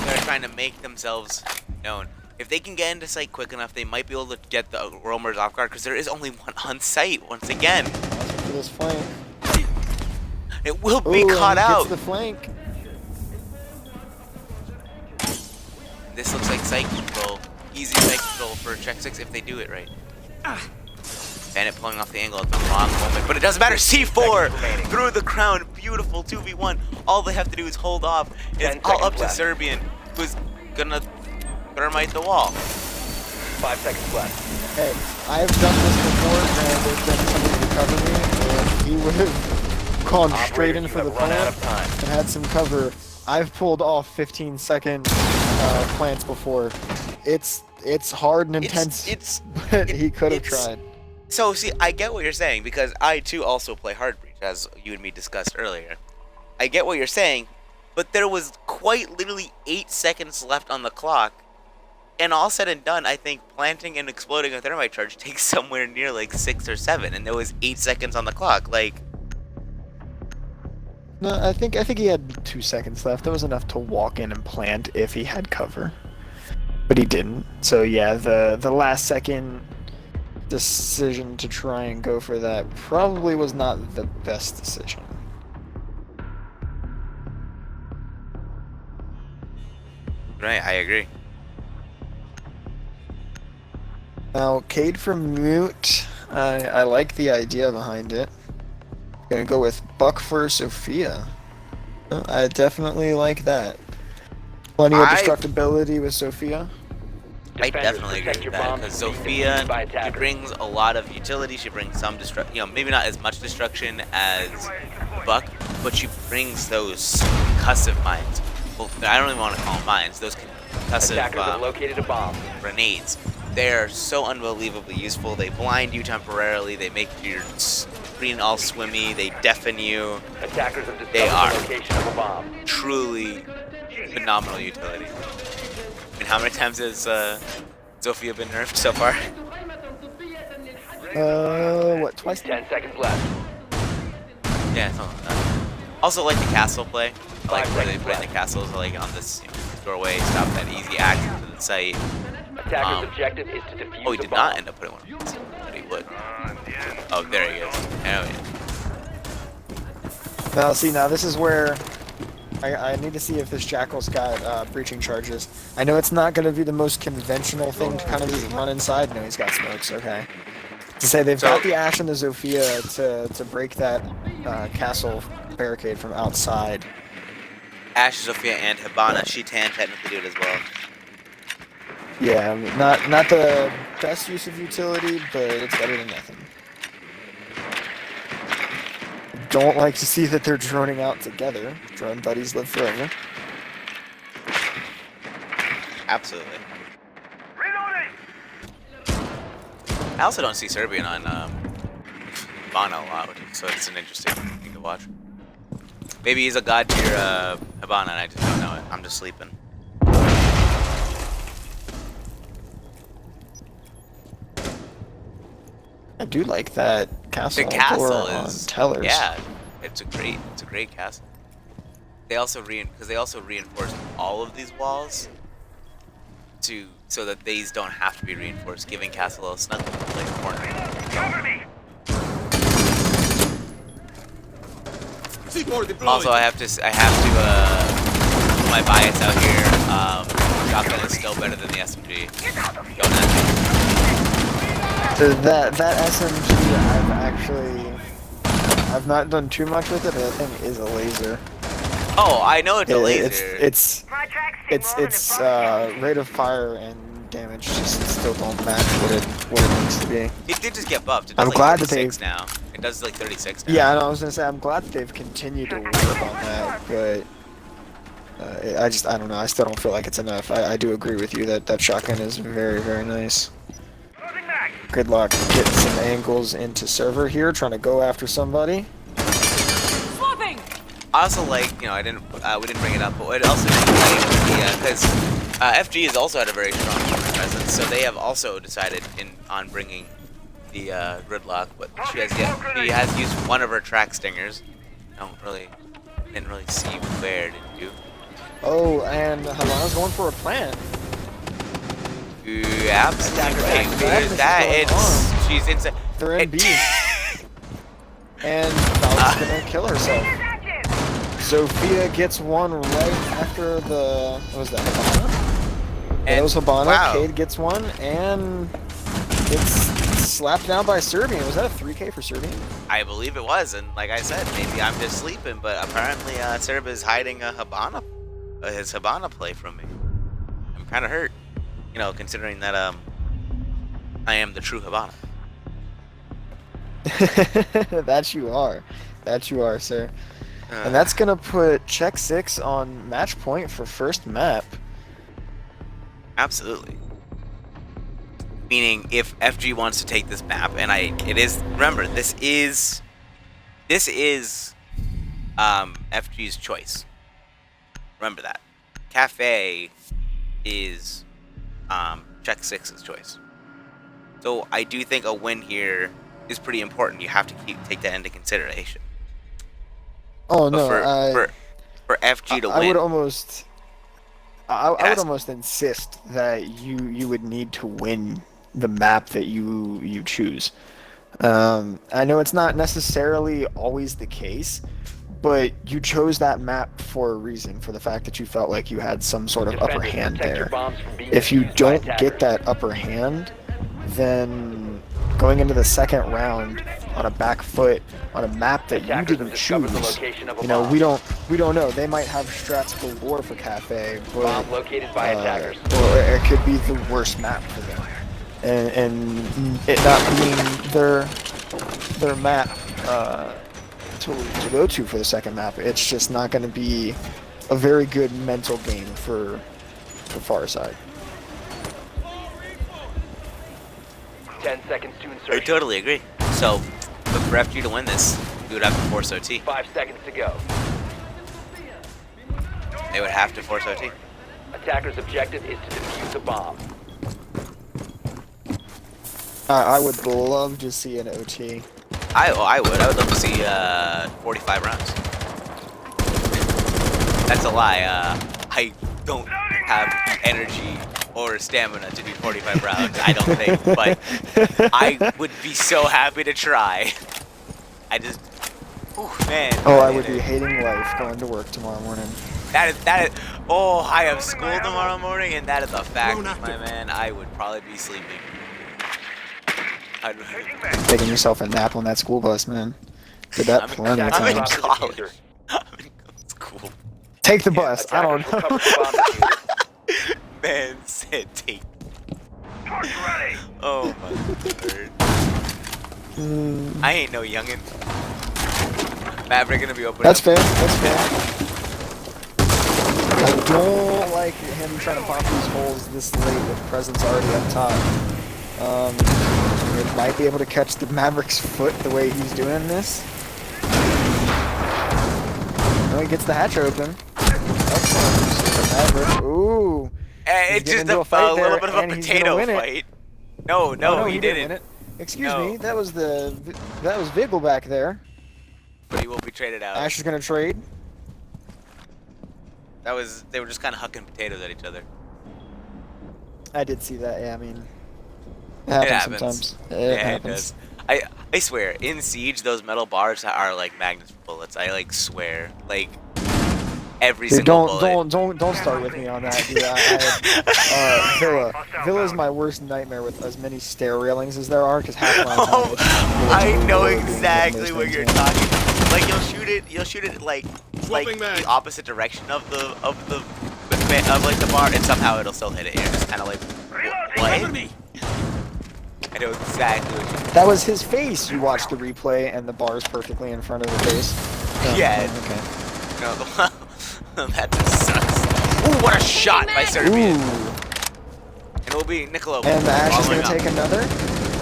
they're trying to make themselves known. If they can get into site quick enough, they might be able to get the roamers off guard because there is only one on site once again. For this flank. It will be Ooh, caught and he out. gets the flank. This looks like site control. Easy site control for Check 6 if they do it right. Bandit pulling off the angle at the wrong moment, but it doesn't matter. C4 through the crown. Beautiful 2v1. All they have to do is hold off. It's 10 all up seconds to left. Serbian, who's gonna thermite the wall. 5 seconds left. Hey, I've done this before, and there's been somebody to cover me, and he would have gone straight in Operators, for you the have run out plant of time. and had some cover. I've pulled off 15-second plants before. It's hard and intense, but he could have tried. So see, I get what you're saying because I too also play Hard Breach, as you and me discussed earlier. I get what you're saying, but there was quite literally 8 seconds left on the clock, and all said and done, I think planting and exploding a thermite charge takes somewhere near like 6 or 7, and there was 8 seconds on the clock. Like, No, I think he had 2 seconds left. That was enough to walk in and plant if he had cover, but he didn't. So yeah, the last second decision to try and go for that probably was not the best decision. right, I agree. Now, Cade from Mute, I like the idea behind it. Gonna go with Buck for Sophia. I definitely like that. Plenty of destructibility with Sophia. I Defenders, definitely agree protect with your that bombs because from being Sophia, defused by she attackers. brings a lot of utility. She brings some maybe not as much destruction as Buck, but she brings those concussive mines. Well, I don't even want to call them mines. Those concussive Attackers have located a bomb. grenades. They are so unbelievably useful. They blind you temporarily. They make your screen all swimmy. They deafen you. Attackers have discovered They are. the location of a bomb. Truly phenomenal utility. I mean, how many times has Sophia been nerfed so far? What, twice? 10 seconds left. Yeah, something like that. Also, like the castle play. I like 5 where they seconds put in the left. castles, like on this doorway, stop that easy access to the site. Attackers' objective is to defuse Oh, he the did bomb. not end up putting one. But he would. Oh, there he is. Oh, yeah. Now, see, now this is where I need to see if this Jackal's got breaching charges. I know it's not going to be the most conventional thing to kind of just run inside. No, he's got smokes, okay. To say they've got the Ash and the Zofia to break that castle barricade from outside. Ash, Sophia, and Hibana. She can technically do it as well. Yeah, not the best use of utility, but it's better than nothing. Don't like to see that they're droning out together. Drone buddies live forever. Absolutely. I also don't see Serbian on Hibana a lot, so it's an interesting thing to watch. Maybe he's a god tier Hibana and I just don't know it. I'm just sleeping. I do like that castle. The castle door on is Tellers. yeah, it's a great castle. They also reinforced all of these walls so that these don't have to be reinforced, giving castle a snug like corner. Cover me! C4 deployed. Also, I have to my bias out here. Shotgun is still better than the SMG. Don't ask me. So that SMG, I've not done too much with it, but that thing is a laser. Oh, I know it's a laser. It's My tracks take longer than its bullets. rate of fire and damage just still don't match what it needs to be. It did just get buffed. It does I'm like glad that 36 now. It does like 36 now. Yeah, I know, I was gonna say I'm glad that they've continued to work on that, but I don't know. I still don't feel like it's enough. I do agree with you that shotgun is very, very nice. Closing back. Gridlock getting some angles into server here, trying to go after somebody. Swapping. I also like, we didn't bring it up, but it also like because FG has also had a very strong human presence, so they have also decided on bringing the Gridlock, but she has used one of her track stingers. Didn't really see where, did you? Oh, and Havana's going for a plant. Ooh, absolutely right. Exactly. She's inside. They're in B. And Val's gonna kill herself. Active. Sophia gets one right after the... What was that, Habana? That was Habana. Wow. Cade gets one, and it's slapped down by Serbian. Was that a 3K for Serbian? I believe it was, and like I said, maybe I'm just sleeping, but apparently Serb is hiding a Habana, his Habana play from me. I'm kind of hurt, considering that I am the true Habana. That you are. That you are, sir. And that's gonna put check 6 on match point for first map. Absolutely. Meaning, if FG wants to take this map, and remember, this is FG's choice. Remember that. Cafe is Check Six's choice. So I do think a win here is pretty important. You have to take that into consideration. Oh But no, for FG to I win, would almost, I would has- almost insist that you would need to win the map that you choose. I know it's not necessarily always the case, but you chose that map for a reason, for the fact that you felt like you had some sort of upper Defenders, hand protect your there. bombs from being If you defused by don't attackers. get that upper hand, then going into the second round on a back foot on a map that you Attackers have didn't discovered the choose, location of a you know, bomb. we don't know. They might have strats galore for Cafe, but Bomb located by attackers. or it could be the worst map for them, and it not being their map to go to for the second map, it's just not going to be a very good mental game for Farside. 10 seconds to I insertion. totally agree. So, but for FG to win this, we would have to force OT. 5 seconds to go. They would have to force OT. Attacker's objective is to defuse a bomb. I would love to see an OT. I would love to see 45 rounds. That's a lie. I don't have energy or stamina to do 45 rounds. I don't think, but I would be so happy to try. I just, ooh, man. Oh, I would be hating life going to work tomorrow morning. That is. Oh, I have school tomorrow morning, and that is a fact, my man. I would probably be sleeping. Changing back. Taking yourself a nap on that school bus, man. Did that plenty of I'm in times. college. I'm in school. Take the bus. I don't Attackers know. recovered the bomb diffuser. Man said take. Torch ready. Oh my word. I ain't no youngin. Maverick gonna be open. That's fair. That's fair. I don't like him trying to pop these holes this late with presence already up top. He might be able to catch the Maverick's foot the way he's doing this. No, he gets the hatch open. Excellent. Maverick. Ooh. It's getting just into a, a fight little there, bit of a and he's gonna potato win it. fight. No, Oh, no, he didn't didn't. win it. Excuse No. me. That was Vigil back there. But he will be traded out. Ash is gonna trade. They were just kind of hucking potatoes at each other. I did see that. Yeah, I mean, it It happens happens. sometimes. It Yeah, happens. it does. I swear, in Siege, those metal bars are like magnets for bullets. I like swear, like every Dude, single bullet. don't start with me on that, dude. Villa's my worst nightmare with as many stair railings as there are, because half my time Oh, it's just I bullets know being hit in exactly those what things, you're man. talking. Like you'll shoot it like the opposite direction of like the bar, and somehow it'll still hit it. You're just kind of like, what? I know exactly what you mean. That was his face. You watched the replay, and the bar's perfectly in front of the face. Yeah. Okay. No, that just sucks. Ooh, what a shot by Serbian. Ooh. And it'll be Niccolo. And the Ash is following going to up. take another.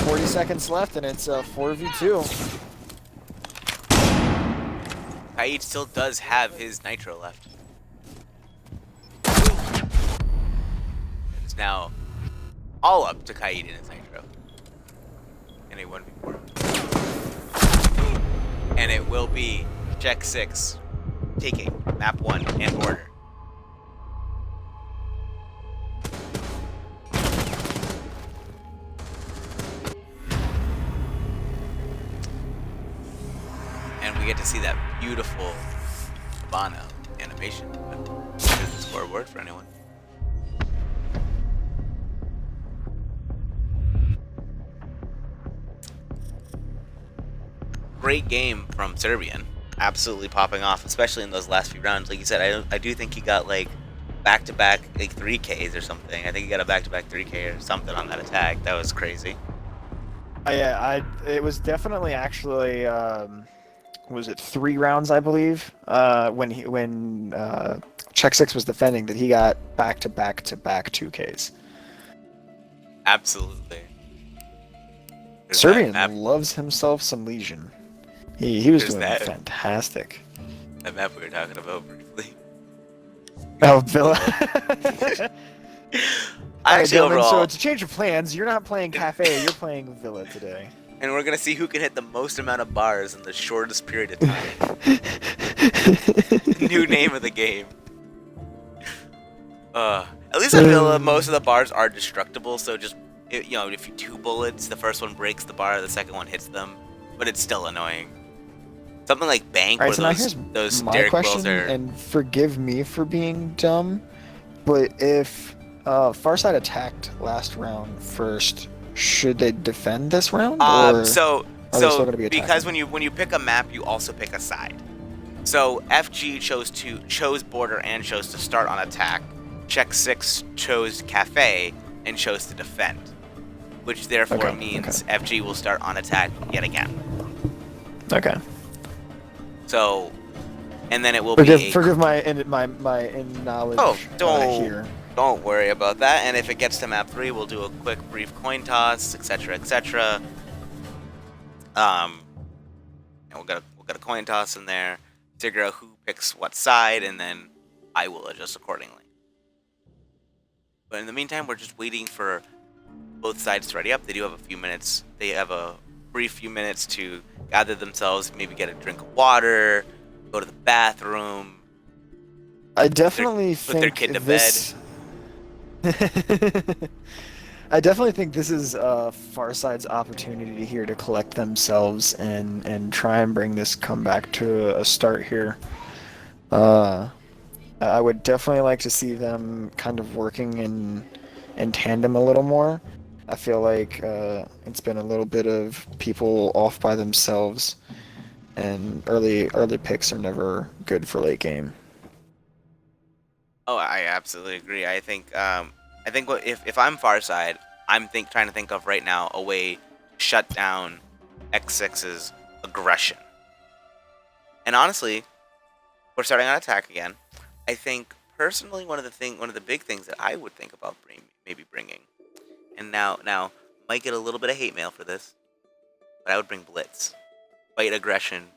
40 seconds left, and it's 4v2. Kaid still does have his nitro left. It's now all up to Kaid in his nitro. And a 1v4. And it will be Check 6 taking map 1 and order. And we get to see that beautiful Bono animation. There's the scoreboard for anyone. Great game from Serbian. Absolutely popping off, especially in those last few rounds. Like you said, I do think he got like back-to-back like 3Ks or something. I think he got a back-to-back 3K or something on that attack. That was crazy. Yeah, it was definitely actually was it 3 rounds, I believe, when Check 6 was defending, that he got back-to-back 2Ks. Absolutely. There's Serbian that map, loves himself some Legion. He was There's doing that. fantastic. that map we were talking about briefly. Oh, Villa. Alright, Actually, gentlemen, so overall, it's a change of plans. You're not playing Cafe, you're playing Villa today. and we're gonna see who can hit the most amount of bars in the shortest period of time. New name of the game. At least I feel that most of the bars are destructible, so just if you 2 bullets, the first one breaks the bar, the second one hits them, but it's still annoying. Something like Bank, Alright, where so now here's those my Derrick question, Wills are. and forgive me for being dumb, but if Farside attacked last round first, should they defend this round, or So are they still going to be because attacking? when you pick a map, you also pick a side. So FG chose border and chose to start on attack. Check 6 chose cafe and chose to defend, which therefore means FG will start on attack yet again. Okay. So, and then it will be forgive my knowledge here. Don't worry about that. And if it gets to map 3, we'll do a quick brief coin toss, etc., etc. And we'll get a coin toss in there, figure out who picks what side, and then I will adjust accordingly. But in the meantime, we're just waiting for both sides to ready up. They do have a few minutes. They have a brief few minutes to gather themselves, maybe get a drink of water, go to the bathroom. I definitely put their kid to bed. I definitely think this is Farside's opportunity here to collect themselves and try and bring this comeback to a start here. I would definitely like to see them kind of working in tandem a little more. I feel like it's been a little bit of people off by themselves, and early picks are never good for late game. Oh, I absolutely agree. I think if I'm Farside, I'm trying to think of right now a way to shut down X6's aggression. And honestly, we're starting on attack again. I think personally one of the big things that I would think about bringing, and now might get a little bit of hate mail for this, but I would bring Blitz. Fight aggression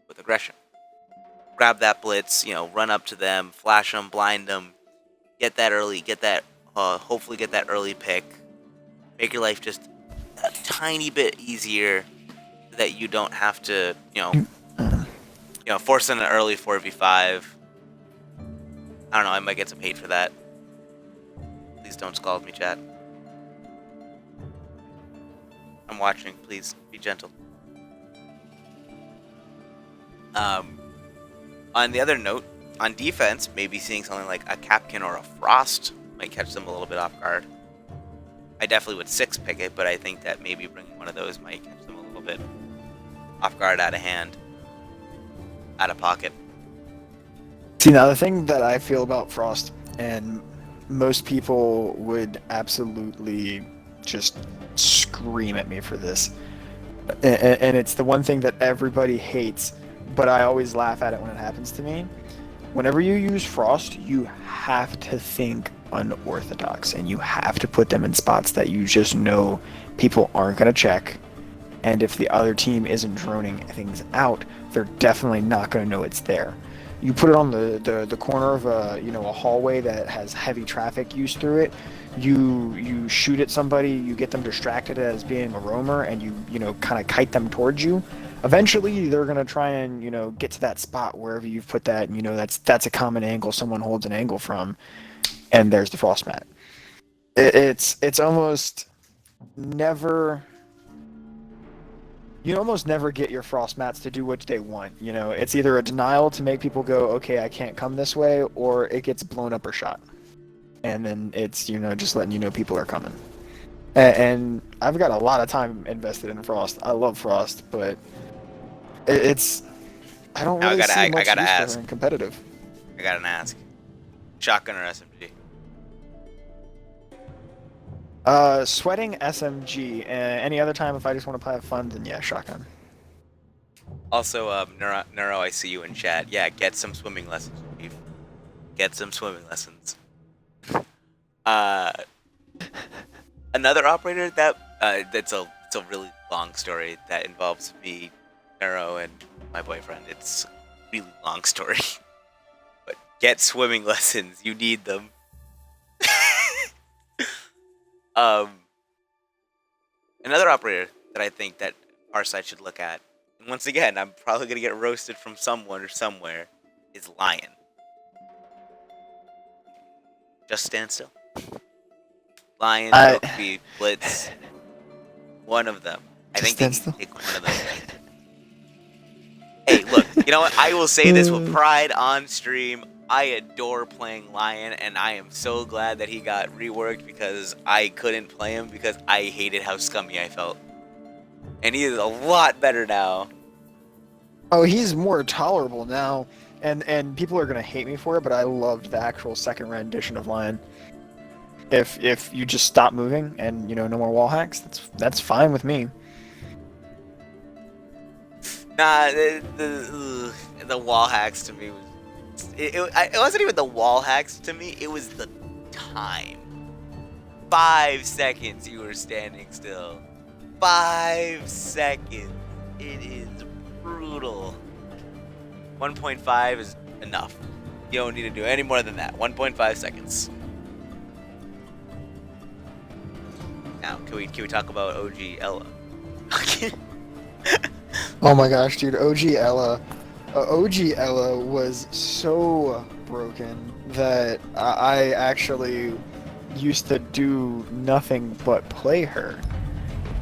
with aggression. Grab that Blitz, run up to them, flash them, blind them, hopefully get that early pick. Make your life just a tiny bit easier so that you don't have to, force in an early 4v5. I don't know, I might get some hate for that. Please don't scald me, chat. I'm watching, please be gentle. On the other note, on defense, maybe seeing something like a Capkin or a Frost might catch them a little bit off guard. I definitely would 6 pick it, but I think that maybe bringing one of those might catch them a little bit off guard, out of hand, out of pocket. See, now the thing that I feel about Frost, and most people would absolutely just scream at me for this, and it's the one thing that everybody hates, but I always laugh at it when it happens to me. Whenever you use Frost, you have to think unorthodox, and you have to put them in spots that you just know people aren't going to check, and if the other team isn't droning things out, they're definitely not going to know it's there. You put it on the corner of a hallway that has heavy traffic used through it. You shoot at somebody, you get them distracted as being a roamer, and you kind of kite them towards you. Eventually, they're gonna try and get to that spot wherever you've put that. That's a common angle someone holds an angle from, and there's the frost mat. It's almost never. You almost never get your frost mats to do what they want. It's either a denial to make people go, okay, I can't come this way, or it gets blown up or shot. And then it's, just letting you know people are coming. And I've got a lot of time invested in Frost. I love Frost, but it's... I don't really see much use for her in competitive. I gotta ask. Shotgun or SMG? Sweating SMG. Any other time, if I just want to have fun, then yeah, shotgun. Also, Neuro, I see you in chat. Yeah, get some swimming lessons, Chief. Get some swimming lessons. Another operator that's a really long story that involves me, Neuro, and my boyfriend. It's a really long story. But get swimming lessons. You need them. Another operator that I think that Farside should look at, and once again, I'm probably gonna get roasted from someone or somewhere, is Lion. Just stand still. Lion, Rookie, Blitz, one of them. I think they stand can still? pick one of them. Hey, look, you know what? I will say this with pride on stream. I adore playing Lion, and I am so glad that he got reworked because I couldn't play him because I hated how scummy I felt. And he is a lot better now. Oh, he's more tolerable now, and people are gonna hate me for it, but I loved the actual second rendition of Lion. If you just stop moving and no more wall hacks, that's fine with me. Nah, the wall hacks to me was... It wasn't even the wall hacks to me, it was the time. 5 seconds you were standing still. 5 seconds. It is brutal. 1.5 is enough. You don't need to do any more than that. 1.5 seconds. Now, can we talk about OG Ella? Oh my gosh, dude, OG Ella was so broken that I actually used to do nothing but play her.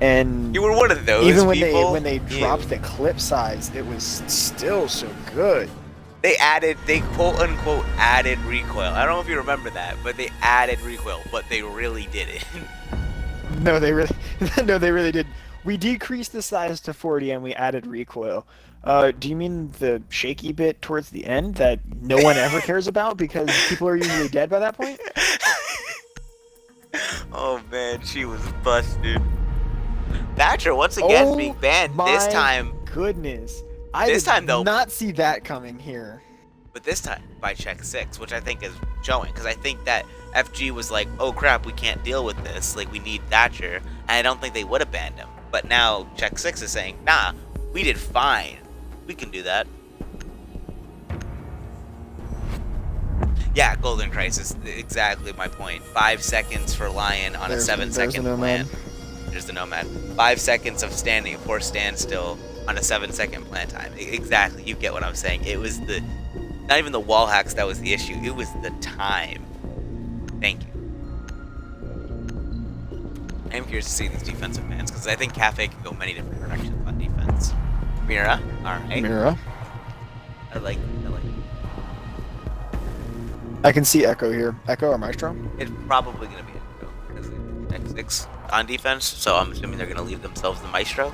And You were one of those even people. when they dropped the clip size, it was still so good. They quote unquote added recoil. I don't know if you remember that, but they added recoil, but they really didn't. No, they really did. We decreased the size to 40 and we added recoil. Do you mean the shaky bit towards the end that no one ever cares about because people are usually dead by that point? Oh man, she was busted. Thatcher once again being banned. This time, goodness, this time did though, not see that coming here. but this time by check 6, which I think is showing, because I think that FG was like, oh crap, we can't deal with this. Like we need Thatcher, and I don't think they would have banned him. But now check 6 is saying, nah, we did fine. We can do that. Yeah, Golden Crisis, exactly my point. 5 seconds for Lion on a 7-second plan. There's the Nomad. 5 seconds of standing, of course, standstill on a 7-second plan time. Exactly, you get what I'm saying. It was not even the wall hacks that was the issue. It was the time. Thank you. I'm curious to see these defensive bans because I think Cafe can go many different directions on defense. Mira, all right. Mira. I like it. I can see Echo here. Echo or Maestro? It's probably going to be Echo because it's X6 on defense, so I'm assuming they're going to leave themselves the Maestro.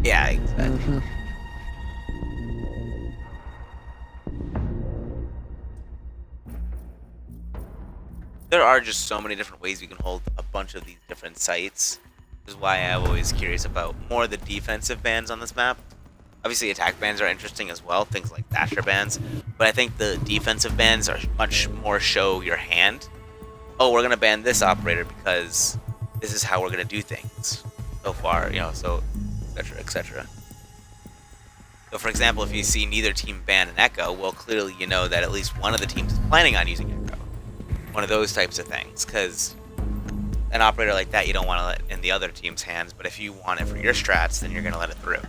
Yeah, exactly. Mm-hmm. There are just so many different ways you can hold a bunch of these different sites. Which is why I'm always curious about more of the defensive bans on this map. Obviously, attack bans are interesting as well, things like Thatcher bans. But I think the defensive bans are much more show your hand. Oh, we're gonna ban this operator because this is how we're gonna do things. So far, so etc. etc. So, for example, if you see neither team ban an Echo, well, clearly you know that at least one of the teams is planning on using Echo. One of those types of things, because an operator like that you don't want to let in the other team's hands, but if you want it for your strats, then you're going to let it through.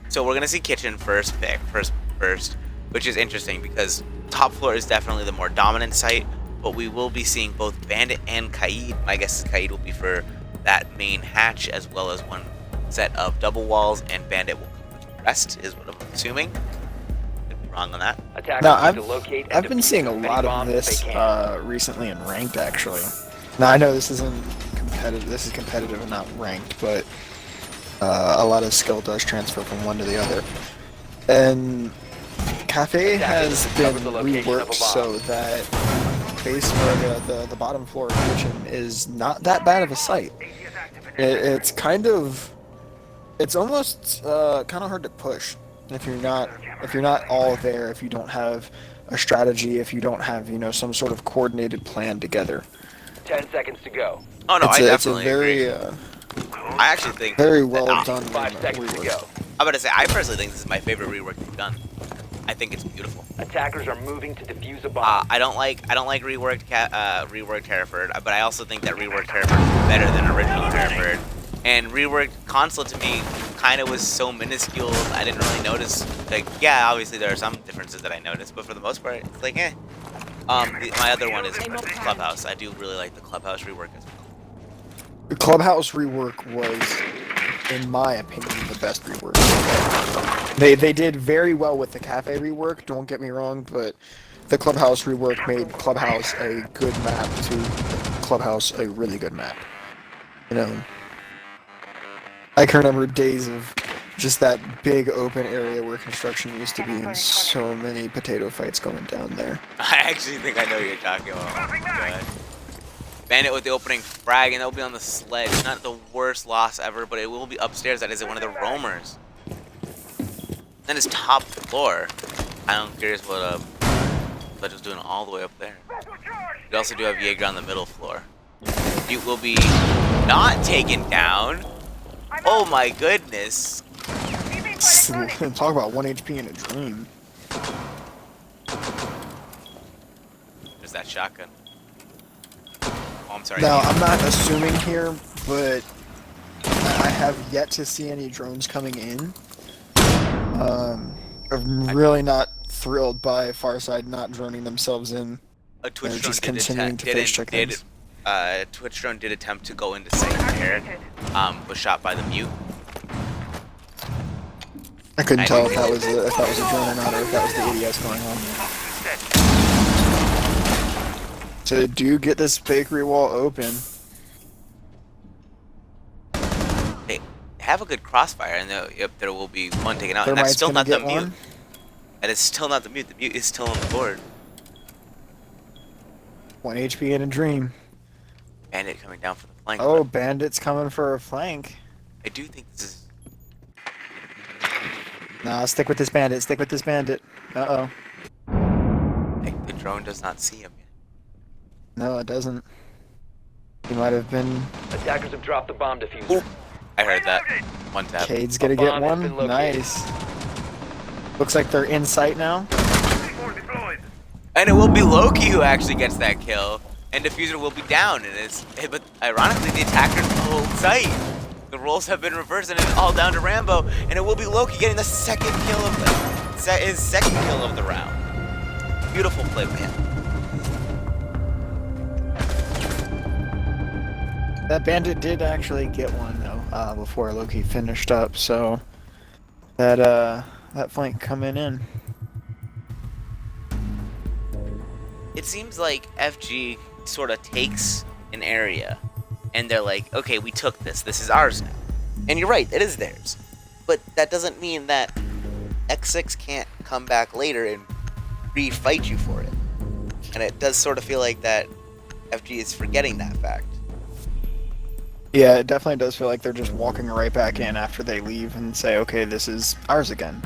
So we're going to see Kitchen first, which is interesting because top floor is definitely the more dominant site, but we will be seeing both Bandit and Kaid. My guess is Kaid will be for that main hatch as well as one set of double walls, and Bandit will come with the rest, is what I'm assuming. Wrong on that. No, I've been seeing a lot of this recently in ranked, actually. Now I know this isn't competitive. This is competitive and not ranked, but a lot of skill does transfer from one to the other. And Cafe has been reworked so that the bottom floor kitchen is not that bad of a site. It's almost kind of hard to push. If you're not all there, if you don't have a strategy, if you don't have some sort of coordinated plan together. 10 seconds to go. Oh no, I definitely it's a very agree. I actually think very well done. 5 seconds to go. I'm about to say, I personally think this is my favorite rework you've done. I think it's beautiful. Attackers are moving to defuse a bomb. I don't like reworked Hereford, but I also think that reworked Hereford is better than original Hereford. And reworked Consulate to me kind of was so minuscule. I didn't really notice. Like, yeah, obviously there are some differences that I noticed, but for the most part, it's like, eh. My other one is Clubhouse. I do really like the Clubhouse rework as well. The Clubhouse rework was, in my opinion, the best rework. They did very well with the cafe rework, don't get me wrong, but the Clubhouse rework made Clubhouse a good map to Clubhouse a really good map. You know, I can remember days of just that big open area where construction used to be and so many potato fights going down there. I actually think I know what you're talking about. Oh my god. Bandit with the opening frag, and it'll be on the sledge. Not the worst loss ever, but it will be upstairs. That is one of the roamers. Then his top floor. I'm curious what Sledge was doing all the way up there. We also do have Jaeger on the middle floor. It will be not taken down. Oh my goodness. Talk about 1 HP in a dream. There's that shotgun. Oh, I'm sorry. Now, I'm not assuming here, but I have yet to see any drones coming in. I'm really not thrilled by Farside not droning themselves in. A Twitch drone just continuing to face check things. Twitch drone did attempt to go into sight there. Was shot by the mute. I couldn't tell if that was a drone or not, or if that was the ADS going on. So do get this bakery wall open. They have a good crossfire, and there will be one taken out. And Thermite's that's still not the gonna mute. get one. That is still not the mute. The mute is still on the board. 1 HP in a dream. Bandit coming down for the flank. Oh, Bandit's coming for a flank. I do think this is. Nah, stick with this Bandit. Stick with this Bandit. Uh-oh. Like, the drone does not see him yet. No, it doesn't. He might have been... Attackers have dropped the bomb diffuser. I heard that. One tap. Cade's gonna get one. Nice. Looks like they're in sight now. And it will be Loki who actually gets that kill. And Diffuser will be down. But ironically, the attackers hold sight. The roles have been reversed, and it's all down to Rambo. And it will be Loki getting the second kill of his second kill of the round. Beautiful play by him. That Bandit did actually get one though before Loki finished up. So that flank coming in. It seems like FG sort of takes an area, and they're like, okay, we took this. This is ours now. And you're right, it is theirs. But that doesn't mean that X6 can't come back later and re-fight you for it. And it does sort of feel like that FG is forgetting that fact. Yeah, it definitely does feel like they're just walking right back in after they leave and say, okay, this is ours again.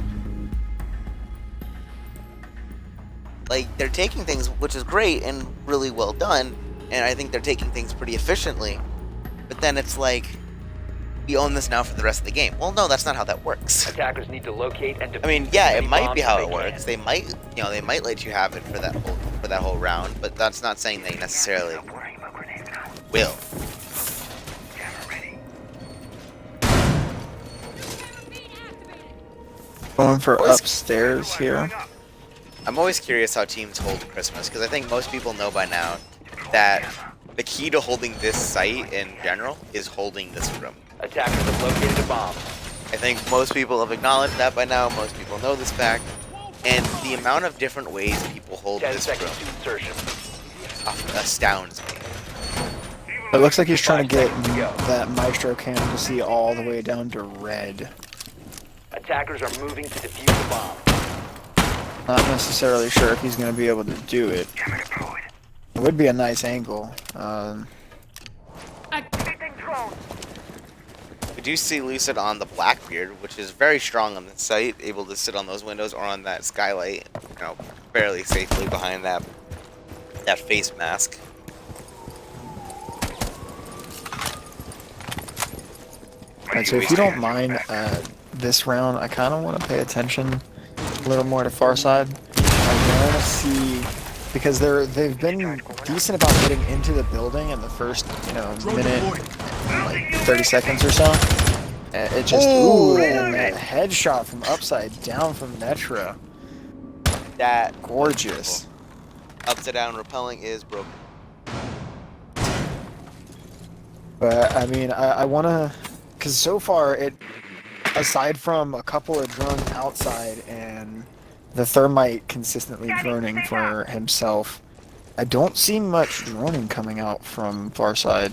Like, they're taking things, which is great and really well done, and I think they're taking things pretty efficiently, but then it's like, we own this now for the rest of the game. Well, no, that's not how that works. Attackers need to locate and defuse. I mean, yeah, it any might be bombs how they it works. can. They might let you have it for that whole round, but that's not saying they necessarily will. Going for upstairs here. I'm always curious how teams hold Christmas, because I think most people know by now that the key to holding this site in general is holding this room. Attackers have located a bomb. I think most people have acknowledged that by now. Most people know this fact. And the amount of different ways people hold 10 this seconds room to insertion. astounds me. It looks like he's trying to get that Maestro cannon to see all the way down to red. Attackers are moving to defuse the bomb. Not necessarily sure if he's going to be able to do it. It would be a nice angle. We do see Lucid on the Blackbeard, which is very strong on the site, able to sit on those windows or on that skylight, fairly safely behind that face mask. Alright, so if you don't mind, this round, I kind of want to pay attention a little more to Farside. I want to see, because they've been decent about getting into the building in the first, minute, like 30 seconds or so. It just, ooh, and that headshot from upside down from Netra. That Gorgeous. upside down repelling is broken. But I mean, I want to, because so far aside from a couple of drones outside and the thermite consistently droning for himself, I don't see much droning coming out from Farside.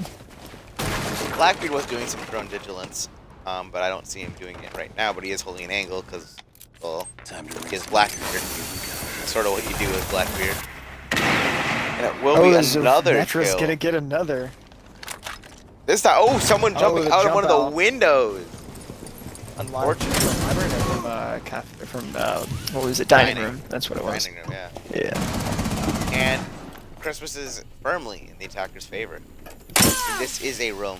Blackbeard was doing some drone vigilance, but I don't see him doing it right now. But he is holding an angle because, well, he is Blackbeard. That's sort of what you do with Blackbeard. And it will be another Netra's kill. gonna get another. This time, someone jumping out of one of the windows. Unfortunately, from what was it? Dining room. That's what it was. Dining room, yeah. Yeah. And Christmas is firmly in the attacker's favor. This is a room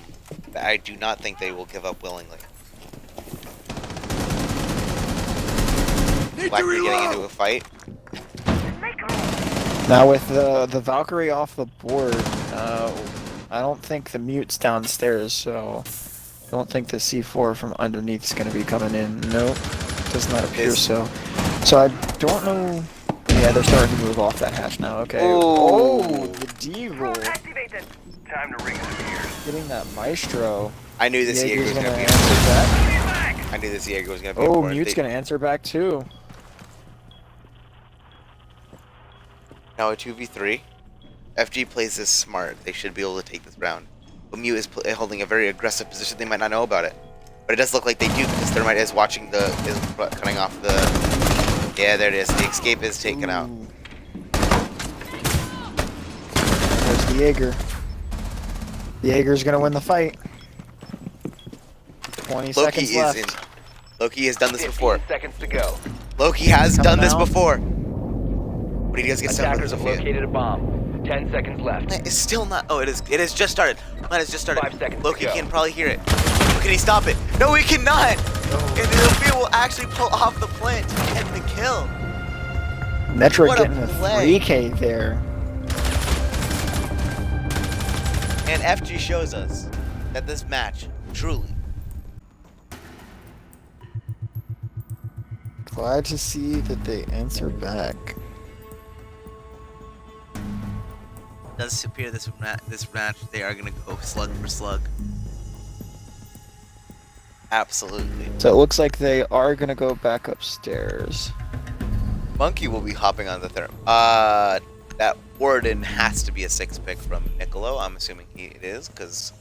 that I do not think they will give up willingly. Blackbeard getting into a fight. Now with the Valkyrie off the board, I don't think the mute's downstairs, so I don't think the C4 from underneath is going to be coming in. Nope, does not appear so. So I don't know. Yeah, they're starting to move off that hatch now. Okay. Oh, the D roll. Time to ring some ears. Getting that maestro. I knew this Jaeger was Jaeger's going to be answer back. I knew this Jaeger was going to be Oh, important. mute's going to answer back too. Now a 2v3. FG plays this smart. They should be able to take this round. But Mute is holding a very aggressive position. They might not know about it. But it does look like they do because Thermite is watching is cutting off the... Yeah, there it is. The escape is taken out. There's the Jaeger. The Jaeger's going to win the fight. 20 seconds left. Loki has done this before. 15 seconds to go. Loki has done this out. before. But he does get some Attackers have located a bomb. 10 seconons left. It's still not. Oh, it is. It has just started. Plant has just started. 5 seconds Loki to go. can probably hear it. Can he stop it? No, he cannot. And Sophia will actually pull off the plant to get the kill. Netra What a getting a play. 3K there. And FG shows us that this match truly. Glad to see that they answer back. Does appear this match they are gonna go slug for slug. Absolutely. So it looks like they are gonna go back upstairs. Monkey will be hopping on the third. That Warden has to be a 6 pick from Niccolo. I'm assuming it is because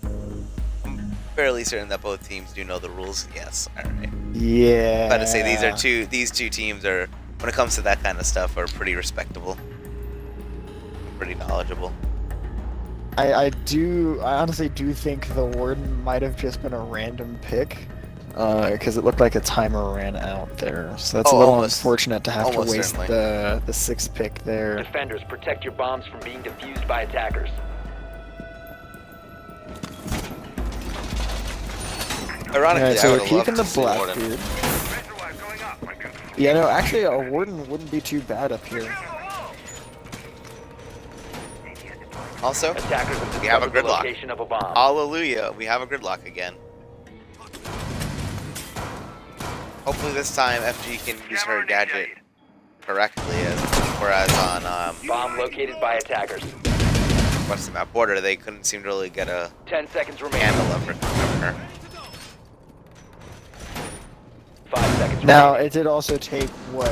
I'm fairly certain that both teams do know the rules. Yes. All right. Yeah. About to say these two teams are, when it comes to that kind of stuff, are pretty respectable, pretty knowledgeable. I honestly do think the Warden might have just been a random pick, because it looked like a timer ran out there. So that's a little unfortunate to have to waste the 6th pick there. Defenders, protect your bombs from being defused by attackers. Ironically, Alright, so I we're would keeping the love to see Warden. Blackbeard. Visualize going up. My good. Yeah, no, actually a Warden wouldn't be too bad up here. Also, Attackers have we have a discovered the gridlock. location of a bomb. Hallelujah, we have a gridlock again. Hopefully this time FG can use her gadget correctly, whereas on Bomb located by attackers. what's the map border, they couldn't seem to really get a 10 seconds remaining. handle of her. 5 seconds Now, remaining. it did also take, what,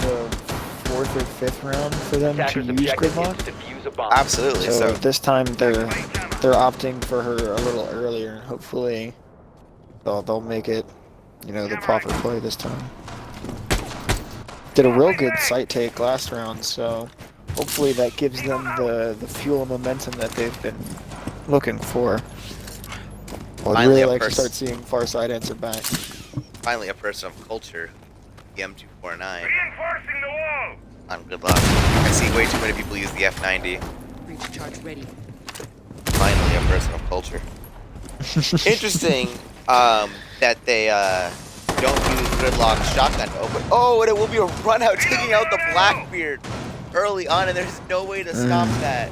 the 4th or 5th round for them to Attackers' use objective gridlock? is to defuse a bomb. Absolutely. So So this time they're opting for her a little earlier. Hopefully they'll make it, the proper play this time. Did a real good sight take last round, so hopefully that gives them the fuel and momentum that they've been looking for. I'd Finally really a like to person. start seeing Farside answer back. finally a person of culture, the M249 Reinforcing the wall. on good luck. I see way too many people use the F90. Breach charge ready. Finally a person of culture. Interesting that they don't use Gridlock's shotgun to open. Oh, and it will be a run out taking out the Blackbeard early on, and there's no way to stop that.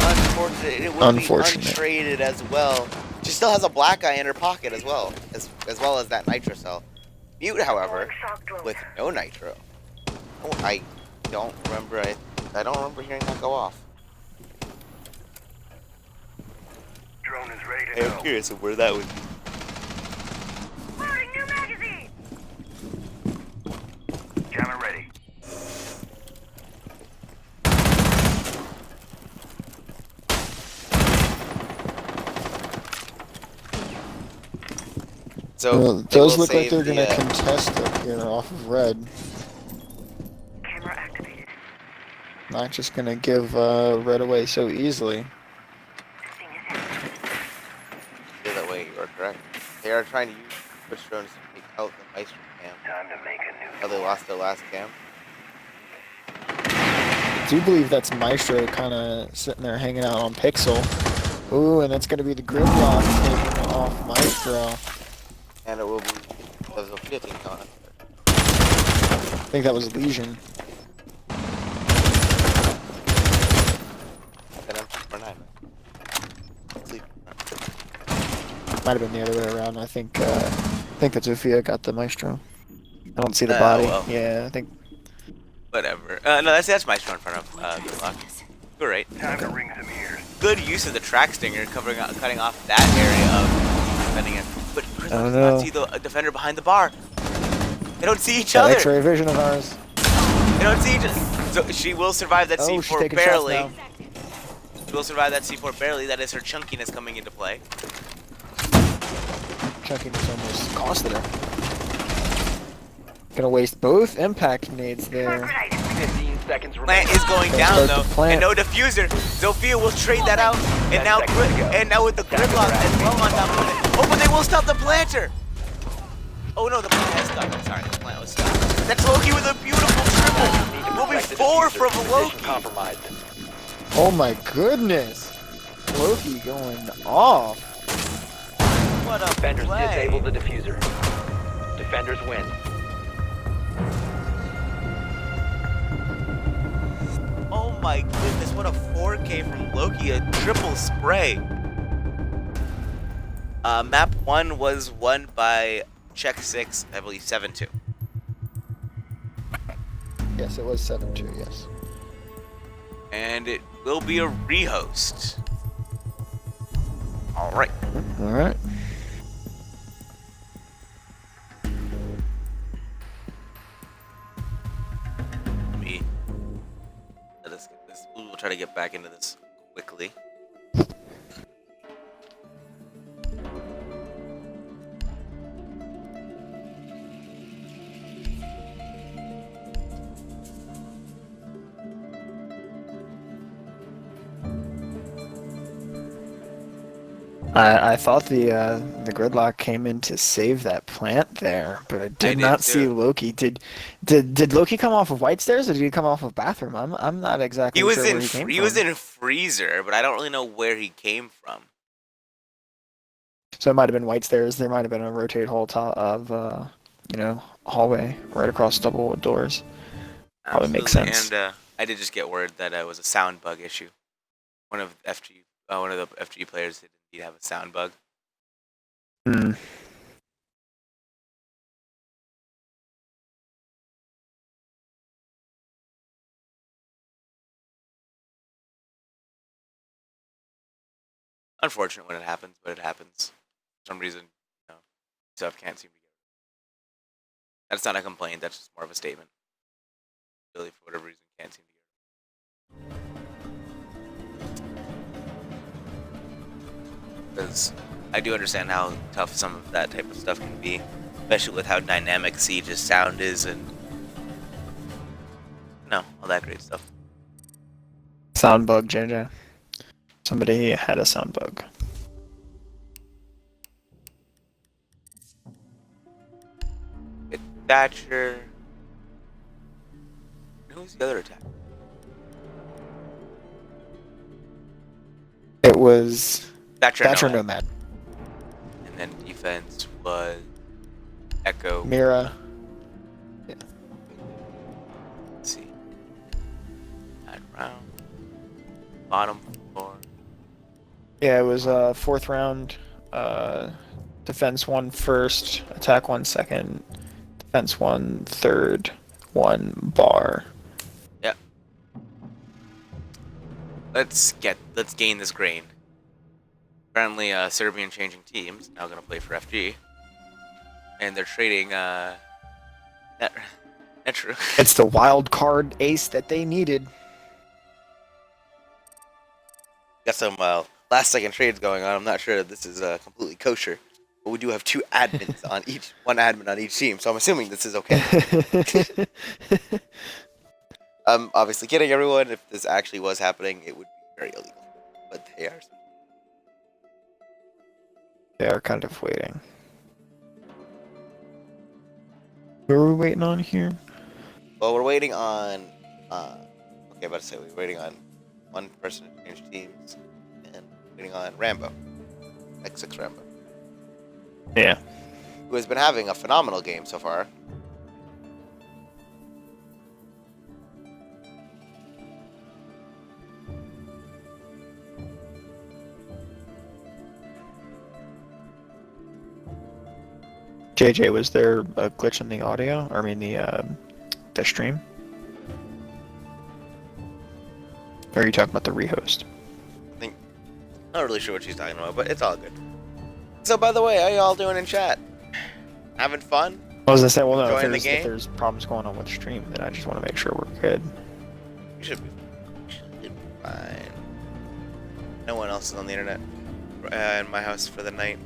Unfortunate. It will be untraded as well. She still has a black eye in her pocket as well as that nitro cell. Mute, however, with no nitro. Oh, I don't remember. I don't remember hearing that go off. Drone is ready to go. I'm curious of where that would be. Loading new magazine. Jammer ready. So Well, they those will look like save they're the, gonna contest up here off of red. Camera activated. Not just gonna give red away so easily. feel that way. You are correct. They are trying to use push drones to take out the Maestro cam. Time to make a new. Oh, they lost their last cam. I do believe that's Maestro kind of sitting there hanging out on Pixel. Ooh, and that's gonna be the Gridlock taking off Maestro. And it will be because of getting on. I think that was Legion. Then I'm for 9. Sleep. Might have been the other way around. I think that Zofia got the Maestro. I don't see the Oh, body. well. Yeah, I think. Whatever. No, that's Maestro in front of Gridlock. You're right. Time to ring some ears. Good use of the track stinger, cutting off that area of defending it. But Gridlock I don't does not know. see the defender behind the bar. They don't see each That other. X-ray vision of ours. They don't see each other. So she will survive that Oh, she's C4 taking shots barely. now. She will survive that C4 barely. That is her chunkiness coming into play. Chunkiness almost costed her. Gonna waste both impact nades there. 15 seconds Plant remaining. is going Gotta down start though, the plant. and no diffuser. Zofia will trade that out, and 10 now seconds to go. with the Gridlock as well on top of it. Oh, but they will stop the planter. Oh no, the plant has stopped. I'm sorry, the plant was stopped. That's Loki with a beautiful triple. It will be Protect the 4 diffuser. from Position Loki. compromised. Oh my goodness! Loki going off. What a Defenders play. disable the diffuser. Defenders win. Oh my goodness, what a 4K from Loki, a triple spray. Map 1 was won by Check 6, I believe 7-2. Yes, it was 7-2. Yes. And it will be a rehost. Alright. All right. Let's get this. We'll try to get back into this quickly. I thought the Gridlock came in to save that plant there, but I did not too. see Loki. Did Loki come off of White Stairs or did he come off of Bathroom? I'm not exactly He was sure in where he came he from. was in Freezer, but I don't really know where he came from. So it might have been White Stairs. There might have been a rotate hall top of hallway right across double with doors. Probably makes Absolutely. sense. And I did just get word that it was a sound bug issue. One of the FG players did indeed have a sound bug. Hmm. Unfortunate when it happens, but it happens. For some reason, stuff can't seem to get. That's not a complaint. That's just more of a statement. Really, for whatever reason, can't seem to get. Because I do understand how tough some of that type of stuff can be, especially with how dynamic Siege's sound is and all that great stuff. Sound bug, JJ. Somebody had a sound bug. Get Thatcher. Who's the other attack? It was Thatcher Thatcher Nomad. Nomad. And then defense was Echo. Mira. Let's see. Add round. Bottom floor. Yeah, it was 4th round. Defense 1 first, attack 1 second, defense 1 third, 1 bar. Yep. Let's gain this grain. Apparently, Serbian changing teams now gonna play for FG, and they're trading Netru. It's the wild card ace that they needed. Got some last second trades going on. I'm not sure if this is completely kosher, but we do have 2 admins on each, 1 admin on each team, so I'm assuming this is okay. I'm obviously kidding, everyone. If this actually was happening, it would be very illegal, but they are. They are kind of waiting. Who are we waiting on here? Well, we're waiting on. Okay, about to say we're waiting on one person to change teams, and waiting on Rambo, X6 Rambo, Yeah. who has been having a phenomenal game so far. JJ, was there a glitch in the audio? Or I mean the stream? Or are you talking about the rehost? I think not really sure what she's talking about, but it's all good. So, by the way, how y'all doing in chat? Having fun? I was gonna say, well, no, Enjoying the if game? there's problems going on with the stream, then I just want to make sure we're good. We should be fine. No one else is on the internet in my house for the night.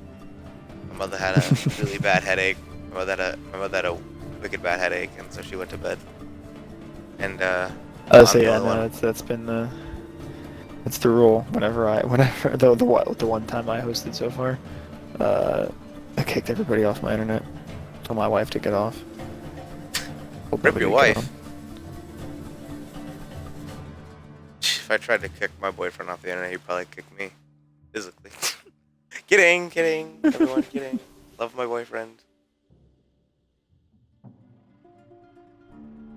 My mother had a really bad headache. My mother had a wicked bad headache, and so she went to bed. And So yeah, no, that's been that's the rule. Whenever the one time I hosted so far, I kicked everybody off my internet. Told my wife to get off. Rip your wife. If I tried to kick my boyfriend off the internet, he'd probably kick me physically. Kidding, everyone, kidding. Love my boyfriend.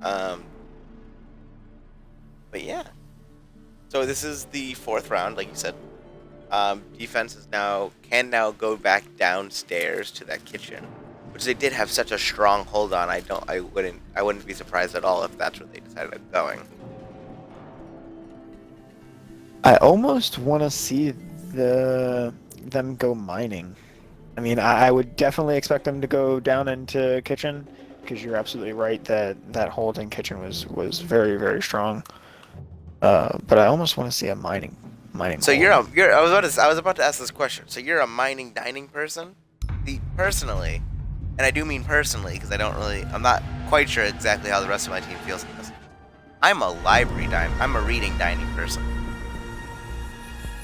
But yeah. So this is the 4th round, like you said. Defense can now go back downstairs to that kitchen, which they did have such a strong hold on. I wouldn't be surprised at all if that's where they decided on going. I almost want to see them go mining. I mean, I would definitely expect them to go down into kitchen, because you're absolutely right that hold in kitchen was very, very strong. But I almost want to see a mining. So hold. I was about to ask this question. So you're a mining dining person? Personally, and I do mean personally, because I'm not quite sure exactly how the rest of my team feels on this. I'm a reading dining person.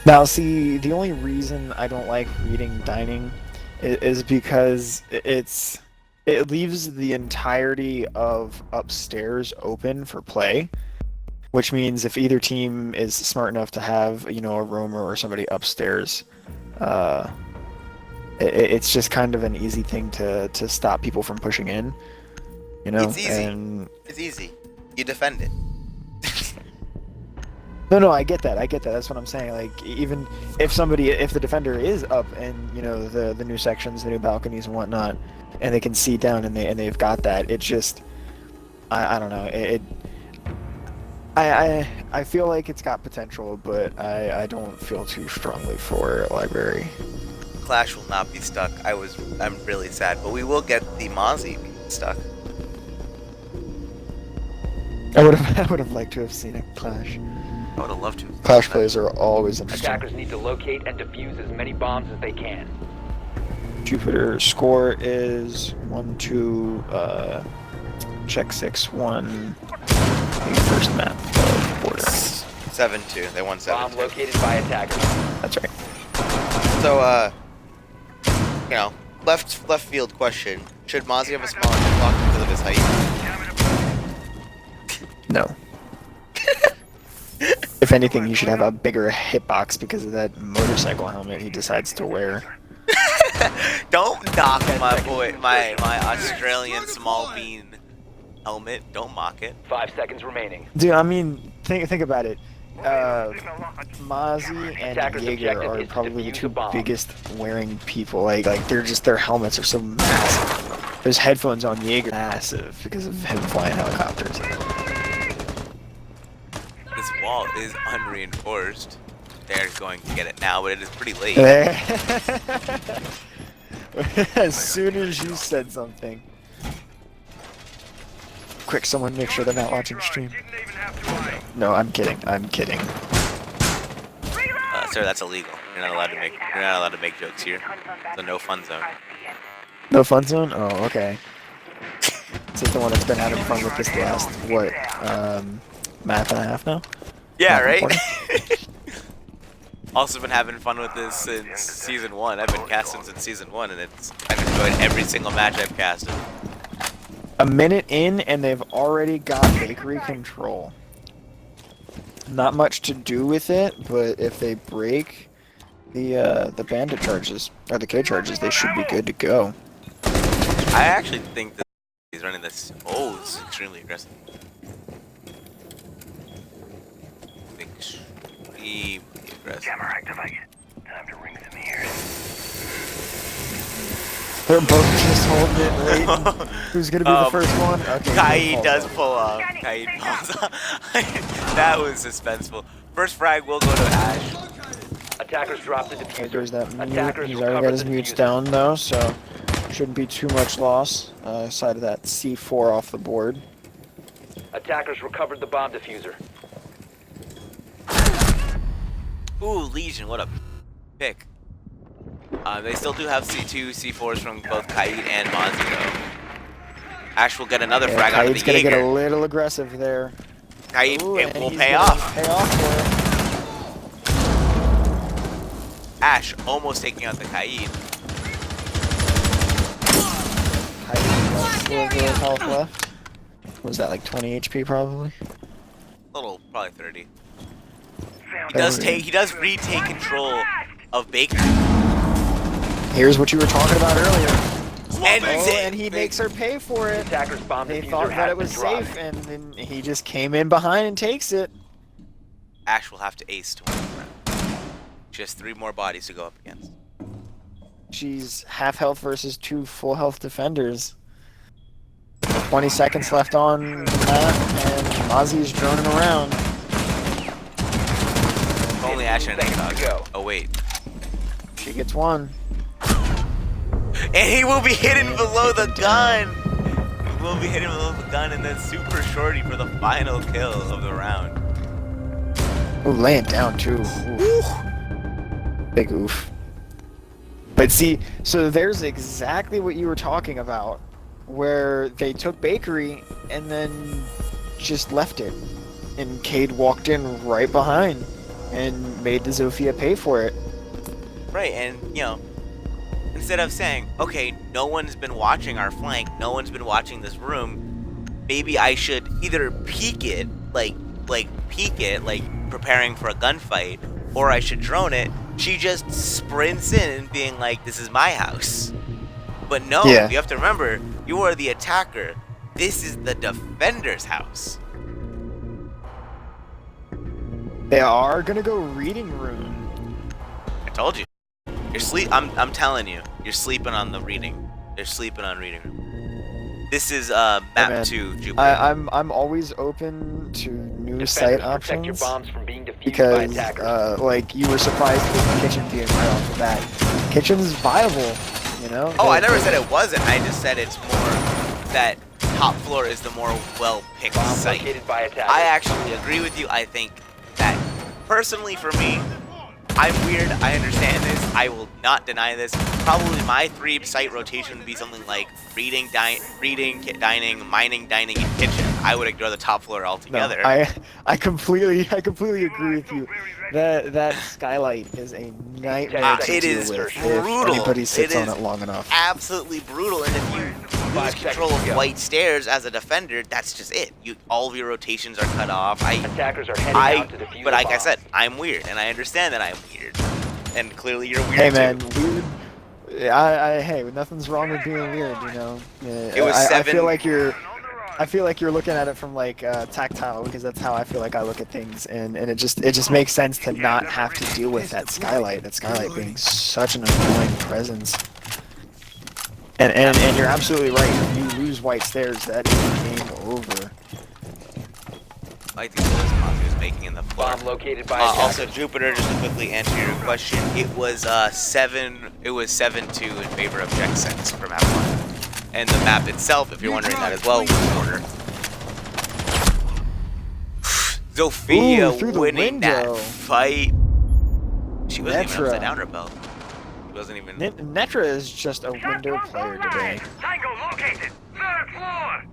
Now, see, the only reason I don't like reading dining is because it leaves the entirety of upstairs open for play, which means if either team is smart enough to have, a roamer or somebody upstairs, it's just kind of an easy thing to stop people from pushing in, It's easy. And It's easy. You defend it. No, I get that. That's what I'm saying. Like, even if the defender is up in, the new sections, the new balconies and whatnot, and they can see down and they've got that, it just, I don't know. I feel like it's got potential, but I don't feel too strongly for library. Clash will not be stuck. I'm really sad, but we will get the Mozzie being stuck. I would have liked to have seen a clash. I would have loved to. Clash plays are always interesting. Attackers need to locate and defuse as many bombs as they can. Jupiter score is 1-2, check 6-1, the first map of Border. 7-2. They won 7-2. Bomb located by attackers. That's right. So, left field question: should Mozzie have a smaller hitbox because of his height? No. If anything, he should have a bigger hitbox because of that motorcycle helmet he decides to wear. Don't knock my boy, my Australian small bean helmet. Don't mock it. 5 seconds remaining. Dude, I mean, think about it. Mozzie and Attacker's Jaeger objective are is to probably the defuse two the bomb. biggest wearing people. Like their helmets are so massive. Those headphones on Jaeger are massive because of him flying helicopters. This wall is unreinforced. They're going to get it now, but it is pretty late. As soon as you said something. Quick, someone make sure they're not watching stream. No, I'm kidding. I'm kidding. Sir, that's illegal. You're not allowed to make. You're not allowed to make jokes here. It's a no fun zone. No fun zone? Oh, okay. This is the one that's been having fun with this last, what, map and a half now? Yeah, Map right. recording? Also been having fun with this since season 1. I've been casting since season 1, and I've enjoyed every single match I've casted. A minute in, and they've already got bakery control. Not much to do with it, but if they break the bandit charges or the K charges, they should be good to go. I actually think that he's running this. Oh, it's extremely aggressive. Extremely aggressive. Jammer activated. Time to ring some ears. They're both just holding it, waiting. Who's gonna be the first one? Okay. Kai does pull off. Kai pulls off. That was suspenseful. First frag will go to Ash. Attackers drop the Okay, diffuser. there's that mute. Attackers He's already recover got his the mutes diffuser. down though, so shouldn't be too much loss. Aside of that C4 off the board. Attackers recovered the bomb diffuser. Ooh, Legion, what a pick. They still do have C2, C4s from both Kaid and Mozzie though. Ash will get another frag out of Kaid's the gonna get a Jaeger. little aggressive there. Kaid, Ooh, it and will he's pay gonna off. Pay off for Ash almost taking out the Kaid. it. Kaid got 4 health left. What was that, like 20 HP probably? Little, probably 30. Found He does retake control of Baker. Here's what you were talking about earlier. And He makes her pay for it. Attackers bomb They diffuser thought that has it was been dropped. safe, and then he just came in behind and takes it. Ash will have to ace to win the round. Just 3 more bodies to go up against. She's half health versus 2 full health defenders. 20 seconds left on that, and Mozzie's droning around. Only Ash and Seconds to go. Oh wait. She gets one. And he will be hidden below the gun! He will be hidden below the gun and then super shorty for the final kill of the round. Ooh, laying down too. Oof. Big oof. But see, so there's exactly what you were talking about, where they took bakery and then just left it. And Cade walked in right behind and made the Zofia pay for it. Right, and you know, instead of saying, okay, no one's been watching our flank, no one's been watching this room, maybe I should either peek it, like preparing for a gunfight, or I should drone it. She just sprints in being like, this is my house. But no, Yeah. you have to remember, you are the attacker. This is the defender's house. They are gonna go reading room. I told you. I'm telling you, you're sleeping on the reading. You're sleeping on reading room. This is map man. 2, Jupiter. I'm always open to new site Defenders, protect your options bombs from being defused by because attackers. like you were surprised with the kitchen being right off the bat. Kitchen's viable, you know. Oh, I never said it wasn't. I just said it's more that top floor is the more well-picked Bomb site. located by attackers. I actually agree with you. I think that personally for me, I'm weird. I understand this. I will not deny this. Probably my 3 site rotation would be something like reading, dining, mining, dining, and kitchen. I would ignore the top floor No, altogether. I completely agree with you. That skylight is a nightmare to it deal is with brutal. if anybody sits It on is it long enough. Absolutely brutal. And if you lose control of white stairs as a defender, that's just it. All of your rotations are cut off. Attackers are heading out to defuse But like I bombs. said, I'm weird, and I understand that I'm weird. And cleard you're weird Hey too. man, weird. Hey, nothing's wrong with being weird, you know. It was I 7. feel like you're looking at it from like tactile, because that's how I feel like I look at things, and it just makes sense to not have to deal with that skylight. That skylight being such an annoying presence. And you're absolutely right. If you lose white stairs, that is game over. I think what Mafia was making in the floor. Bomb located by Also, attackers. Jupiter, just to quickly answer your question, it was 7. It was 7-2 in favor of Jack 6 for map 1, and the map itself, if you're wondering that as well, was order. Zofia Ooh, through the winning window. that fight. She wasn't even Netra. upside down rebel. She wasn't even. Netra is just a window player today. Tango located. 3rd floor.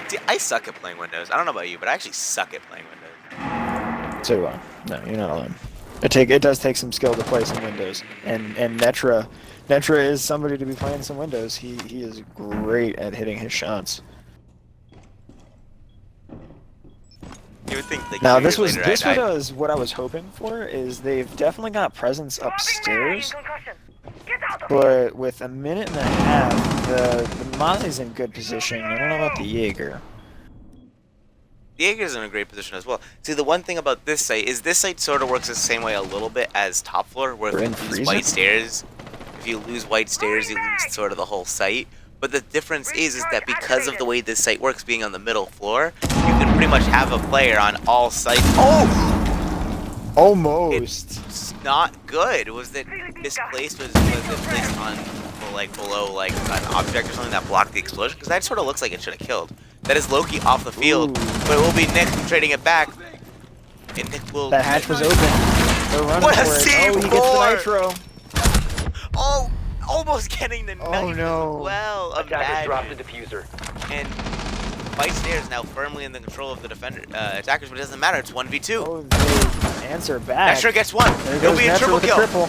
See, I suck at playing Windows. I don't know about you, but I actually suck at playing Windows. So, no, you're not alone. It does take some skill to play some Windows, and Netra is somebody to be playing some Windows. He is great at hitting his shots. You would think like Now 2 this years later, was what I was hoping for. Is they've definitely got presence upstairs, but with a minute and a half, the Molly's in good position. I don't know about the Jaeger. Jaeger's in a great position as well. See, the one thing about this site is this site sort of works the same way a little bit as top floor, where We're in if you lose freezer? white stairs, you lose sort of the whole site. But the difference is that because of the way this site works, being on the middle floor, you can pretty much have a player on all sites. Oh! Almost. It's not good. Was that this place was it placed on below like an object or something that blocked the explosion? Because that sort of looks like it should have killed. That is Loki off the field, Ooh. but it will be Nick trading it back. And Nick will. That hatch was open. They're running What a for it. save Oh, he gets the for! nitro. Oh, almost getting the knife no. as well. Attackers dropped the Imagine. diffuser. And White Stairs now firmly in the control of the attackers, but it doesn't matter. It's 1v2. Oh, they answer back. Netra gets one. There It'll goes be a Netra triple with a kill. triple.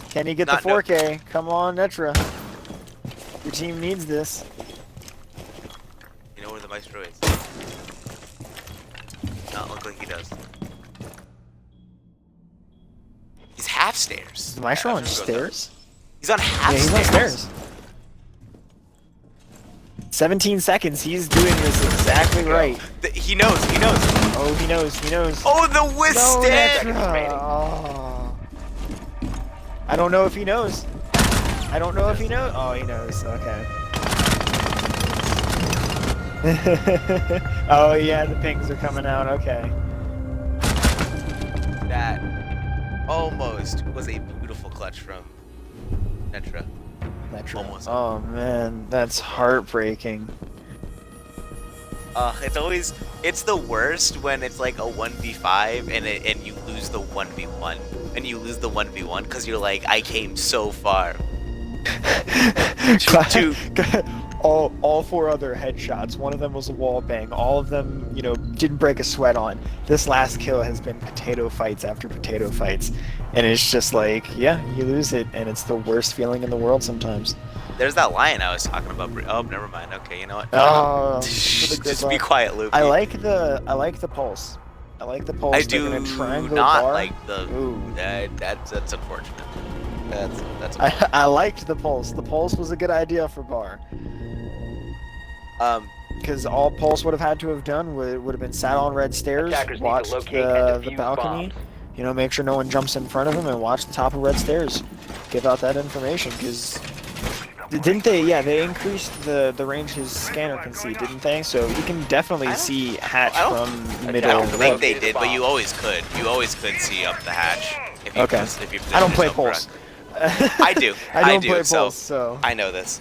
Can he get Not the 4K? Come on, Netra. Your team needs this. You know where the Maestro is? Not look like he does. He's half stairs. Is the Maestro on Goes up. stairs? He's on half Yeah, he's stairs. on stairs. 17 seconds. He's doing this exactly right. He knows. He knows. Oh, he knows. He knows. Oh, the no, withstand! Netra. Oh. I don't know if he knows. I don't know if he knows. Oh, he knows. Okay. Oh, yeah, the pings are coming out. Okay. That almost was a beautiful clutch from Netra. Netra. Almost. Oh, man. That's heartbreaking. It's the worst when it's like a 1v5 and you lose the 1v1. And you lose the 1v1 because you're like, I came so far. Two. All 4 other headshots. One of them was a wall bang. All of them, didn't break a sweat on. This last kill has been potato fights after potato fights. And it's just like, yeah, you lose it, and it's the worst feeling in the world sometimes. There's that lion I was talking about. Oh, never mind. Okay, you know what? Oh, Just be quiet, Luke. I like the pulse. I like the pulse. I They're do gonna triangle not bar. like the. Ooh. That's unfortunate. That's. I liked the pulse. The pulse was a good idea for bar. Because all Pulse would have had to have done would have been sat on red stairs, Attackers need to watched locate and the defuse balcony, bombs. Make sure no one jumps in front of him, and watch the top of red stairs. Give out that information, because didn't they? Yeah, they increased the range his scanner can see, didn't they? So he can definitely see hatch from I middle. don't think left. they did, but you always could. You always could see up the hatch. If you Okay. If you I don't play position yourself Pulse. correct. I do. I don't do, play so Pulse, so. I know this.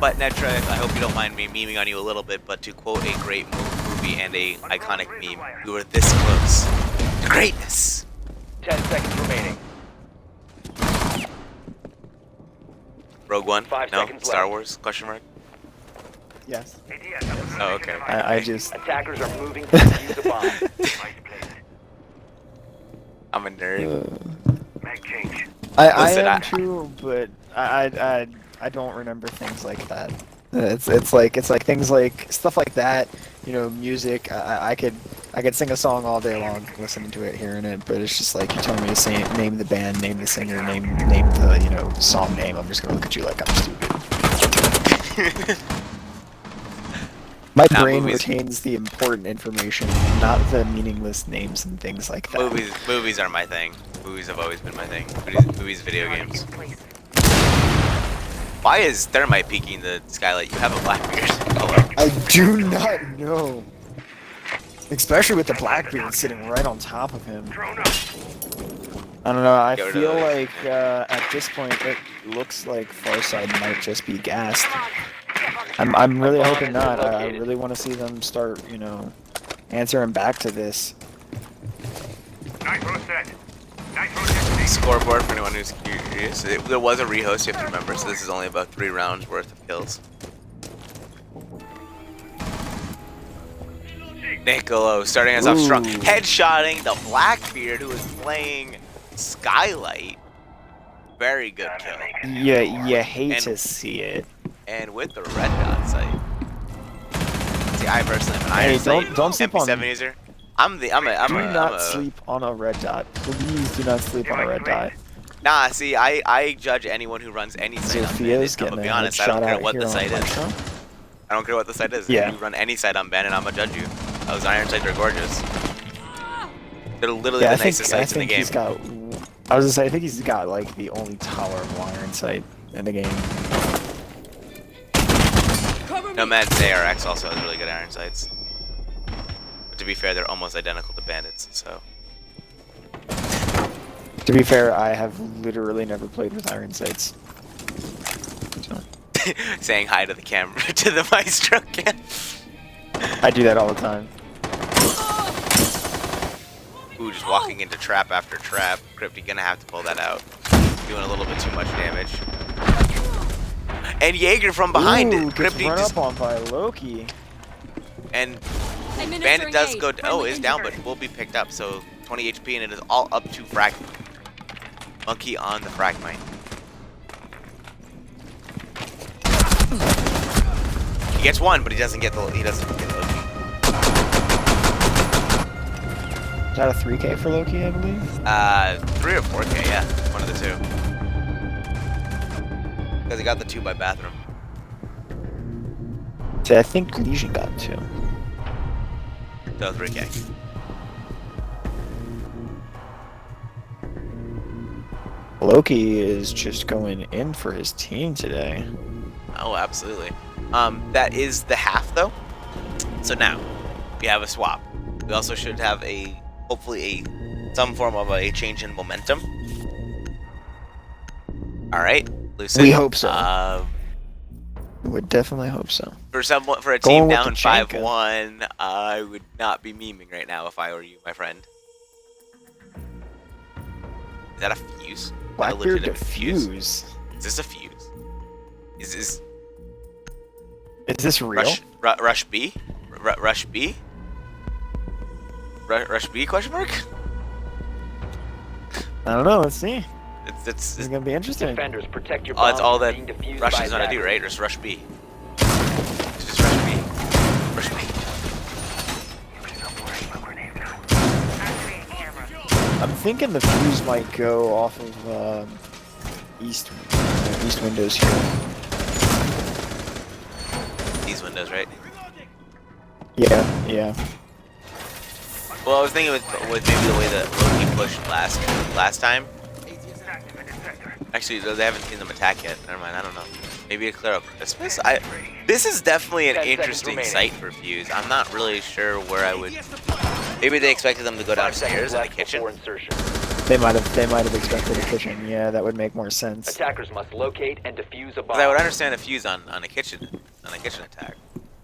But Netra, I hope you don't mind me memeing on you a little bit, but to quote a great movie and a iconic meme, we were this close to greatness. 10 seconds remaining. Rogue One? 5 No? seconds Star left. Wars? Question mark? Yes. Oh, okay. I just. Attackers are moving to defuse a bomb. I'm a nerd. Mag change. I Listen, am too, but I don't remember things like that. It's like things like stuff like that. You know, music. I could sing a song all day long, listening to it, hearing it. But it's just like you telling me to say name the band, name the singer, name the song name. I'm just gonna look at you like I'm stupid. My Nah, brain movies. retains the important information, not the meaningless names and things like that. Movies are my thing. Movies have always been my thing. Movies, video games. Why is Thermite peeking the skylight? You have a Blackbeard. Hello. I do not know. Especially with the Blackbeard sitting right on top of him. Drone up. I don't know, I Get rid feel of those. like at this point it looks like Farside might just be gassed. I'm really hoping not. I really want to see them start, answering back to this. Nitro set. Nitro detonated. Scoreboard for anyone who's curious. There was a rehost, you have to remember, so this is only about 3 rounds worth of kills. Niccolo starting us off strong. Ooh. Headshotting the Blackbeard who is playing Skylight. Very good kill. Yeah, you hate And- to see it. And with the red dot sight. See, I personally have an Hey, iron sight. don't sleep on- MP7 user. I'm Do not sleep on a red dot. Please do not sleep on a red dot. Nah, see, I judge anyone who runs any site on Sophia's Bandit. I'm getting gonna a be honest, I headshot don't care out what here the on site is. Metro. I don't care what the site is. Yeah. If you run any site on Bandit, I'm gonna judge you. Those iron sites are gorgeous. They're literally Yeah, the nicest sites in the game. he's got. I was gonna say, I think he's got like the only tolerable iron sight in the game. Cover me. Nomad's ARX also has really good iron sights. But to be fair, they're almost identical to Bandits, so. To be fair, I have literally never played with iron sights. So Saying hi to the camera, to the Maestro cam. I do that all the time. Ooh, just walking into trap after trap. Crypty gonna have to pull that out. Doing a little bit too much damage. And Jaeger from behind Ooh, it. gets Crypty run just. up on by Loki. And Administering Bandit does aid. go. Oh, Friendly is down, but injured. will be picked up. So 20 HP, and it is all up to frag. Monkey on the fragmite. He gets one, but he doesn't get the. He doesn't get Loki. Is that a 3K for Loki, I believe? 3 or 4K, yeah, one of the two. Because he got the 2 by bathroom. See, I think Legion got 2. So 3K. Loki is just going in for his team today. Oh, absolutely. That is the half though. So now we have a swap. We also should have hopefully some form of a change in momentum. All right, Lucid. We hope so. Um, Would definitely hope so. for a Going team with down the Chanka. 5-1, I would not be memeing right now if I were you, my friend. Is that a fuse? Is that a Blackbeard legitimate defuse. Is this a fuse? Is this Is this real? Rush B? Rush B? Rush B question mark? I don't know. Let's see. It's This is gonna be interesting. Defenders, protect your oh, that's bombs all from that being defused Rush by is gonna do, attackers. right? Just Rush B. It's just Rush B. Rush B. I'm thinking the fuse might go off of east windows here. These windows, right? Yeah, yeah. Well, I was thinking with maybe the way that Loki pushed last time. Actually, they haven't seen them attack yet. Never mind, I don't know. Maybe a clear up Christmas? This is definitely an 10 seconds interesting remaining. site for Fuse. I'm not really sure where I would... Maybe they expected them to go 5 downstairs seconds in the left kitchen. before insertion. They might have expected a kitchen. Yeah, that would make more sense. Attackers must locate and defuse a bomb. 'Cause I would understand a Fuse on a kitchen attack.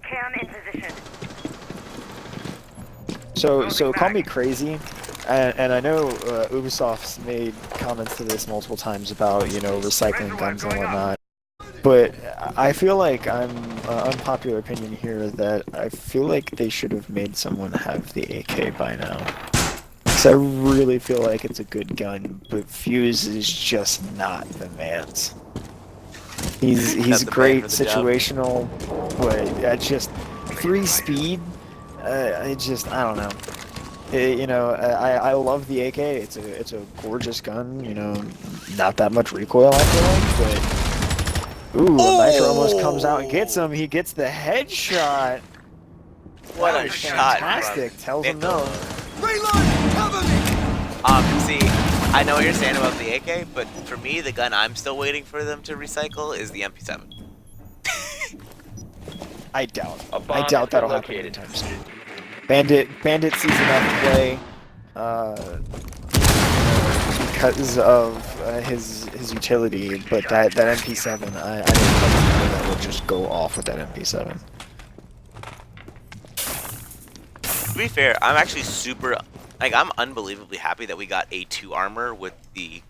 Cam in position. So call me crazy, and I know Ubisoft's made comments to this multiple times about recycling guns and whatnot. But I feel like I'm unpopular opinion here that I feel like they should have made someone have the AK by now. Because I really feel like it's a good gun, but Fuse is just not the man's. He's Got the man great for the job. situational, but just 3 speed. I don't know. I love the AK. It's a gorgeous gun. You know, not that much recoil I feel like, but ooh, Nitro almost comes out and gets him. He gets the headshot. What That a was shot! fantastic. From Tells him no. See, I know what you're saying about the AK, but for me, the gun I'm still waiting for them to recycle is the MP7. I doubt. A bomb I has doubt been that'll happen located. anytime soon. Bandit sees enough play because of his utility, but that MP7, I don't know that will just go off with that MP7. To be fair, I'm actually I'm unbelievably happy that we got A2 armor with the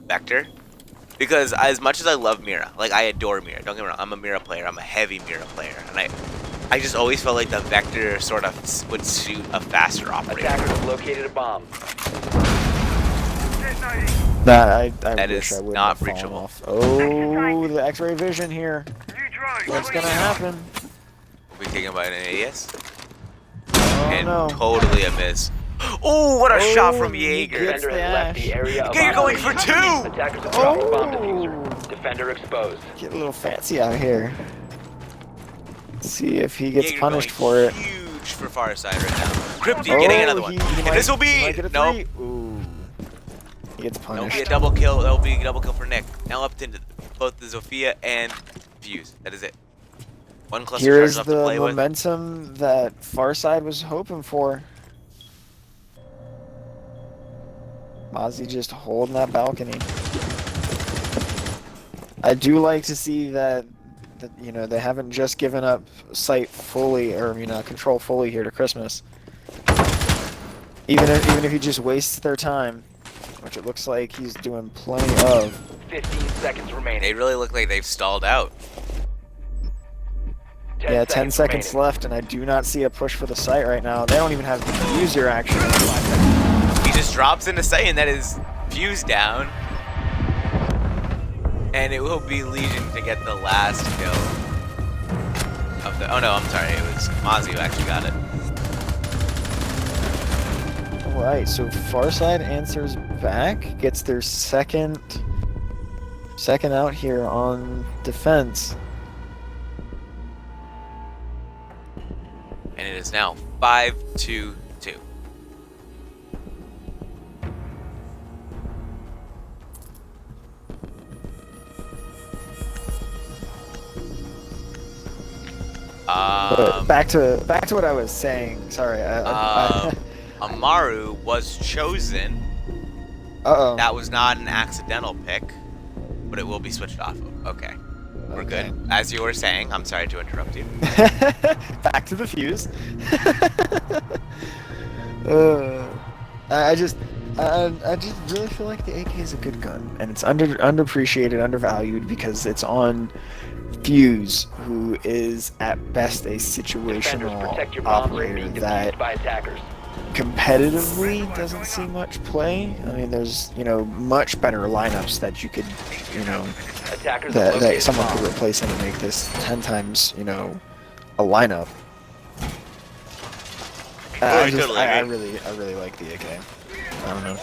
Vector. Because as much as I love Mira, like I adore Mira, don't get me wrong, I'm a Mira player, I'm a heavy Mira player, and I just always felt like the Vector sort of would suit a faster operator. Attackers have located a bomb. Detonating. That I Is wish I wouldn't not have fallen breachable. off. Oh, the X-ray vision here. New drone. What's gonna happen? We'll be taken by an AES. Oh And no. totally a miss. Oh, what a shot from he Jaeger! gets Defender the has left ash. the area of You're going for operation. 2! Attackers have dropped the bomb Oh. diffuser. Defender exposed. Get a little fancy out here. See if he gets Jaeger punished going for it. Huge for Farside right now. Crypty getting another one. He And might- this will he be might get a nope. 3. Ooh. He gets That'll be a punished. double kill. That'll be a double kill for Nick. Now up to both the Zofia and Fuse. That is it. One cluster Here charge is left to the play with. momentum that Farside was hoping for. Mozzie just holding that balcony. I do like to see that you know, they haven't just given up sight fully, or you know, control fully here to Christmas. Even if he just wastes their time, which it looks like he's doing plenty of. 15 seconds remaining. They really look like they've stalled out. 10 seconds remaining. left, and I do not see a push for the site right now. They don't even have the user action. He just drops into sight, and that is Fuse down. And it will be Legion to get the last kill of the. Oh no, I'm sorry. It was Mozzie who actually got it. Alright, so Farside answers back, gets their second out here on defense. And it is now 5-2-2. But back to what I was saying. Sorry. Amaru was chosen. Uh-oh. That was not an accidental pick, but it will be switched off of. Okay. We're Okay. good. As you were saying, I'm sorry to interrupt you. Back to the fuse. I just really feel like the AK is a good gun, and it's underappreciated, undervalued because it's on Fuse, who is at best a Defenders, situational protect your bombs from operator being that defused by attackers. competitively doesn't see much play. I mean, there's, you know, much better lineups that you could, you know, Attackers have that located someone the could bomb. replace him and make this 10 times, you know, a lineup. I totally I agree. really like the AK. I don't know.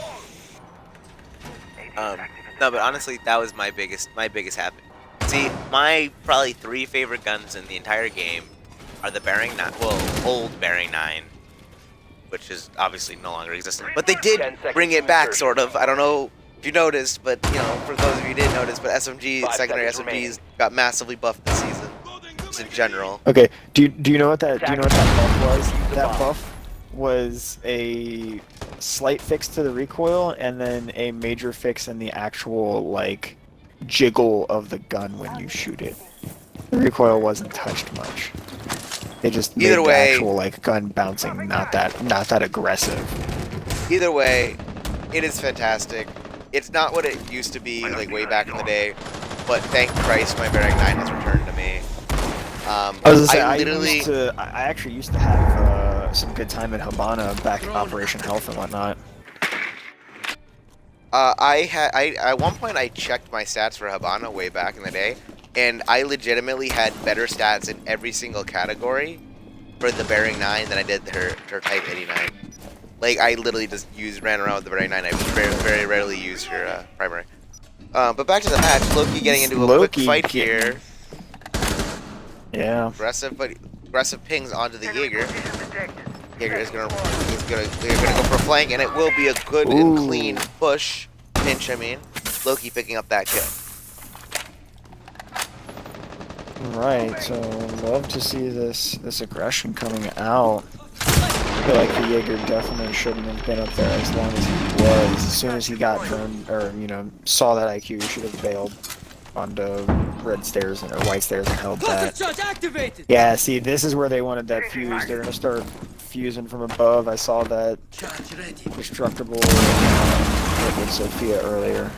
No, but honestly, that was my biggest happen. See, my probably 3 favorite guns in the entire game are the Bearing 9, well, old Bearing 9, which is obviously no longer existent. But they did 10 seconds bring to it back, insertion. sort of. I don't know if you noticed, but, you know, for those of you who didn't notice, but SMG, 5 secondary seconds SMGs remaining. got massively buffed this season, just in general. Okay, do you know what that buff was? Use the That bomb. buff was a slight fix to the recoil and then a major fix in the actual like jiggle of the gun when you shoot it. The recoil wasn't touched much. They just made Either the way- actual like gun bouncing not that aggressive. Either way, it is fantastic. It's not what it used to be, like, way back in the day, but thank Christ my Bearing 9 has returned to me. I was gonna say, literally... I actually used to have some good time at Habana back at Operation Health and whatnot. I at one point I checked my stats for Habana way back in the day, and I legitimately had better stats in every single category for the Bearing 9 than I did her Type 89. Like, I literally just ran around with the Bearing 9. I very rarely used her primary. But back to the match. Loki getting into a quick fight here. Yeah. Aggressive pings onto the Jaeger. Jaeger is gonna go for a flank, and it will be a good and clean pinch. I mean, Loki picking up that kill. Right. So love to see this aggression coming out. I feel like the Jaeger definitely shouldn't have been up there as long as he was. As soon as he got turned, or saw that IQ, he should have bailed onto red stairs or white stairs and held that. Yeah, see, this is where they wanted that fuse. They're gonna start fusing from above. I saw that destructible with Sophia earlier.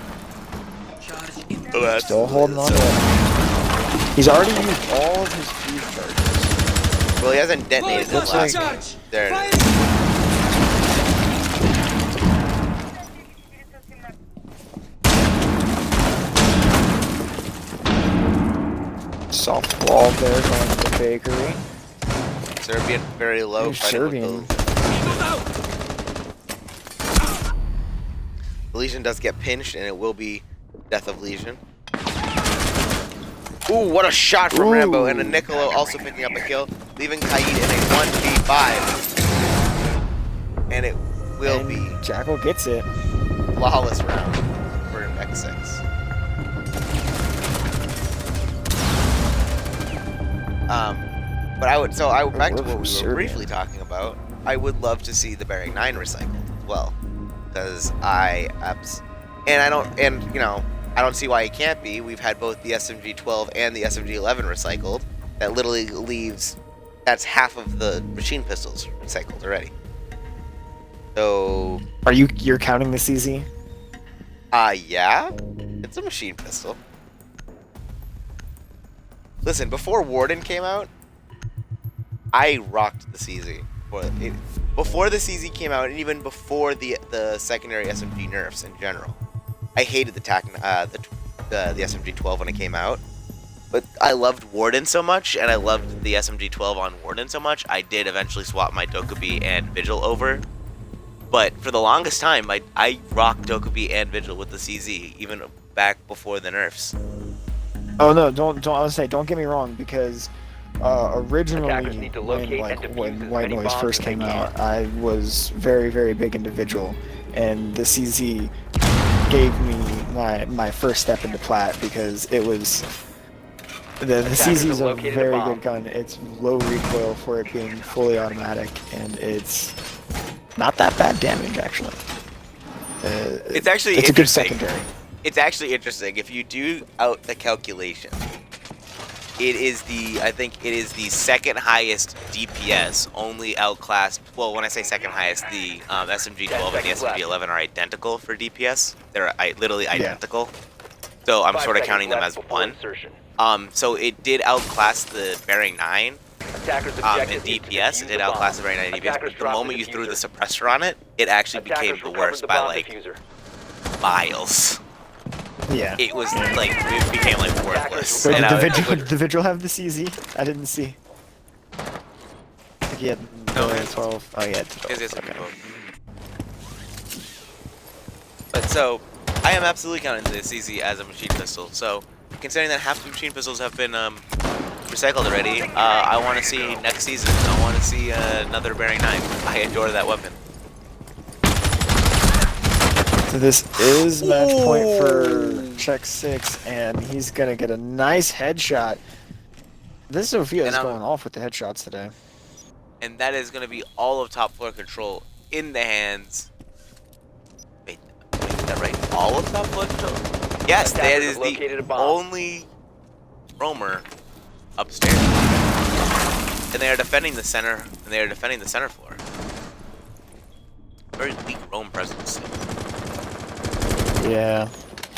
Still holding on to it. He's already used all of his fuse charges. Well, he hasn't detonated the last one. There it is. Soft wall there going to the bakery. Serbian very low. Serbian. Legion does get pinched, and it will be death of Legion. Ooh, what a shot from Rambo, and a Niccolo also picking up a kill, leaving Kaid in a 1v5. And it will be Jackal gets it. Flawless round for X6. But back to what we were briefly talking about. I would love to see the Bearing 9 recycled as well, because I don't see why it can't be. We've had both the SMG-12 and the SMG-11 recycled. That literally leaves, that's half of the machine pistols recycled already. So, you're counting the CZ? Yeah, it's a machine pistol. Listen, before Warden came out, I rocked the CZ. Before the CZ came out, and even before the secondary SMG nerfs in general, I hated the SMG-12 when it came out. But I loved Warden so much, and I loved the SMG-12 on Warden so much, I did eventually swap my Dokkaebi and Vigil over. But for the longest time, I rocked Dokkaebi and Vigil with the CZ, even back before the nerfs. Oh no! Don't I would say, don't get me wrong, because originally when White Noise first came out, I was very big into Vigil, and the CZ gave me my first step into Plat, because it was the CZ is a very good gun. It's low recoil for it being fully automatic, and it's not that bad damage actually. It's a good secondary. It's actually interesting if you do out the calculation. I think it is the second highest DPS, only outclassed. Well, when I say second highest, the SMG-12 and the SMG-11 are identical for DPS. They're literally identical. So I'm sort of counting them as one. So it did outclass the Bearing 9 in DPS. It did outclass the Bearing 9 in DPS. But the moment you threw the suppressor on it, it actually became the worst by like miles. Yeah. It was like, it became like worthless. Wait, did the Vigil have the CZ? I didn't see. I think he had the 12. Oh, yeah. Okay. But so, I am absolutely counting the CZ as a machine pistol. So, considering that half the machine pistols have been recycled already, I want to see next season. I want to see another Bearing 9. I adore that weapon. So this is match point for Check 6, and he's gonna get a nice headshot. This Sophia is going off with the headshots today. And that is gonna be all of top floor control in the hands. Wait, is that right? All of top floor control? Yes, that is the only roamer upstairs. And they are defending the center. And they are defending the center floor. Very weak roam presence. Yeah,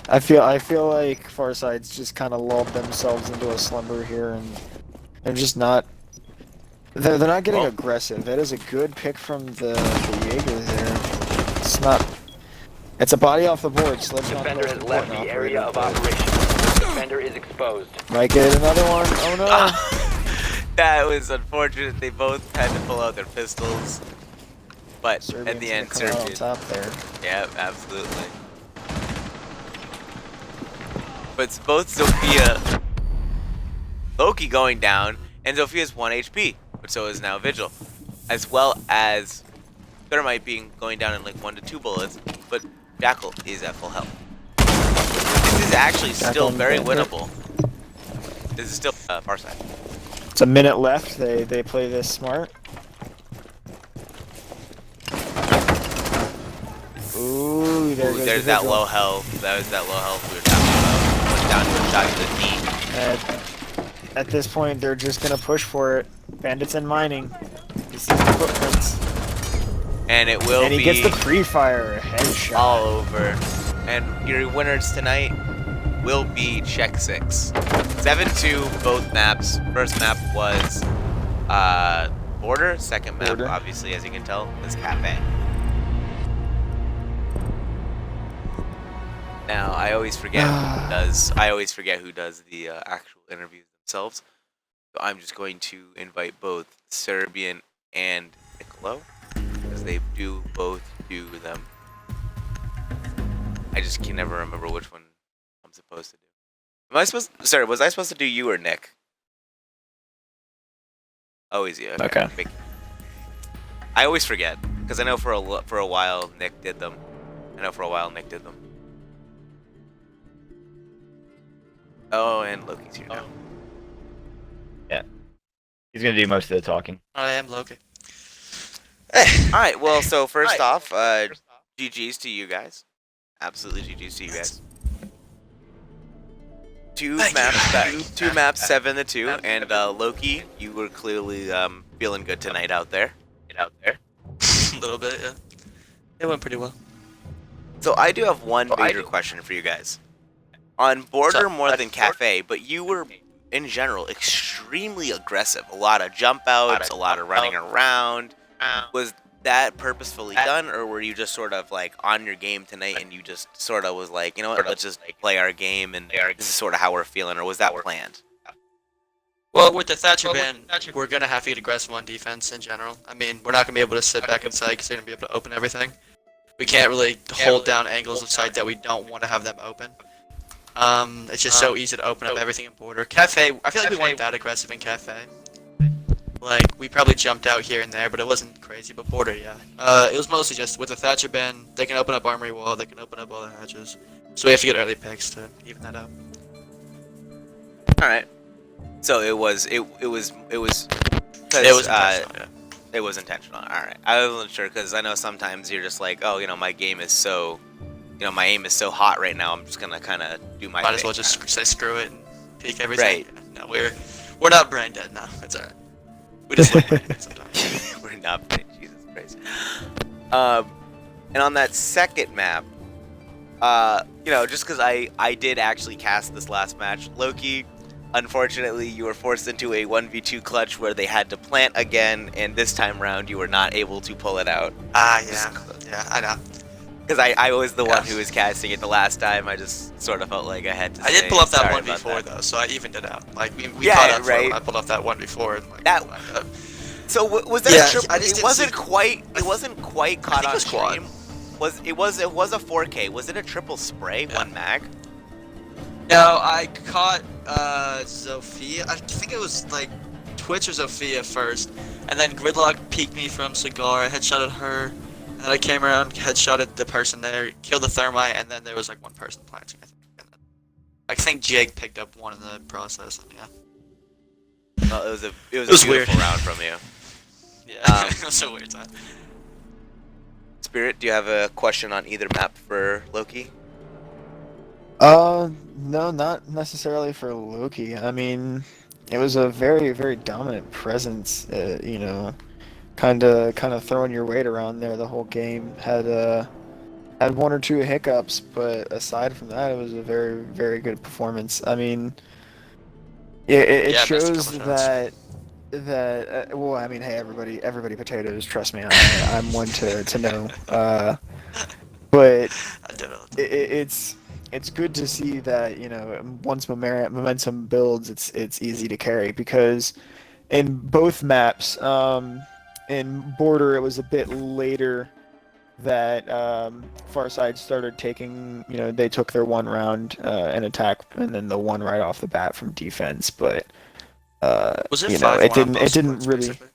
I feel like Farside's just kind of lulled themselves into a slumber here, and they're just not. They're not getting aggressive. That is a good pick from the Jaeger there. It's not. It's a body off the board, so let's not Defender throw has the left board the off area of right. operation. Defender is exposed. Might get another one. Oh no! That was unfortunate. They both had to pull out their pistols. But Serbian's at the gonna end, come out on Serbian. top there. Yeah, absolutely. But it's both Sophia, Loki going down, and Sophia's 1 HP, but so is now Vigil. As well as Thermite being going down in like 1 to 2 bullets, but Jackal is at full health. This is actually still very winnable. This is still Farside. It's a minute left. They play this smart. Ooh, there goes There's the that Vigil. low health. That was that low health we were talking about. Went down to a shot to the knee. At this point, they're just gonna push for it. Bandits and mining. He sees the footprints. And it will And he be gets the pre-fire headshot. all over. And your winners tonight will be Check 6. 7-2 both maps. First map was Border. Second map, Border. obviously, as you can tell, is Cafe. Now, I always forget who does. I always forget who does the actual interviews themselves. So I'm just going to invite both Serbian and Nicolo, because they do both do them. I just can never remember which one I'm supposed to do. Am I supposed? Sorry, was I supposed to do you or Nick? Always you. Okay. I always forget because I know for a while Nick did them. Oh, and Loki's here now. Yeah. He's gonna do most of the talking. I am Loki. All right. Well, so first off, GG's to you guys. Absolutely GG's to you guys. Two maps, 7-2, and Loki, you were clearly feeling good tonight out there. A little bit, yeah. It went pretty well. So I do have one major question for you guys. On Border more than Cafe, but you were, in general, extremely aggressive. A lot of jump outs, a lot of running around. Was that purposefully done, or were you just sort of like on your game tonight and you just sort of was like, you know what, let's just play our game and this is sort of how we're feeling, or was that planned? Well, with the Thatcher ban, we're going to have to get aggressive on defense in general. I mean, we're not going to be able to sit back inside because they're going to be able to open everything. We can't really hold down angles of sight that we don't want to have them open. It's just so easy to open up everything in Border. Cafe, I feel like we weren't that aggressive in Cafe. Like, we probably jumped out here and there, but it wasn't crazy. But Border, yeah. It was mostly just with the Thatcher ban, they can open up Armory Wall, they can open up all the hatches. So we have to get early picks to even that out. Alright. So it was intentional, yeah. It was intentional. Alright. I wasn't sure because I know sometimes you're just like, oh, you know, my game is so, you know, my aim is so hot right now, I'm just gonna kind of do my Might thing. as well just say screw it and peek everything. Right. No, we're not brain dead now. It's alright. We just look brain dead sometimes. We're not, Jesus Christ. And on that second map, you know, just because I did actually cast this last match, Loki, unfortunately, you were forced into a 1v2 clutch where they had to plant again, and this time round you were not able to pull it out. Yeah, I know. Because I was the one who was casting it the last time. I just sort of felt like I had to. I did pull up that sorry one about before that. though, so I evened it out. Like we Yeah, caught up right. when I pulled off that one before. And, like, That- So was that Yeah, a triple? I just It didn't wasn't see- quite. It wasn't quite caught think it on was quad. stream. It was a 4K. Was it a triple spray? Yeah. One mag? No, I caught Zofia. I think it was like Twitch or Zofia first, and then Gridlock peeked me from Cigar. I headshotted her, and then I came around, headshotted the person there, killed the Thermite, and then there was like one person planting. I think Jake picked up one in the process, and yeah. Well, it was a was beautiful weird. round from you. Yeah, it was a weird time. Spirit, do you have a question on either map for Loki? No, not necessarily for Loki. I mean, it was a very, very dominant presence. You know, kind of throwing your weight around there the whole game. Had one or two hiccups, but aside from that, it was a very, very good performance. I mean, it Yeah, missed a shows couple shots. that well, I mean, hey, everybody potatoes. Trust me, I'm one to know. but I do it all the time. it's good to see that once momentum builds, it's easy to carry because in both maps, in Border it was a bit later that Farside started taking, they took their one round and attack, and then the one right off the bat from defense. But Was it it 5-1 on didn't both it didn't splits, really. basically?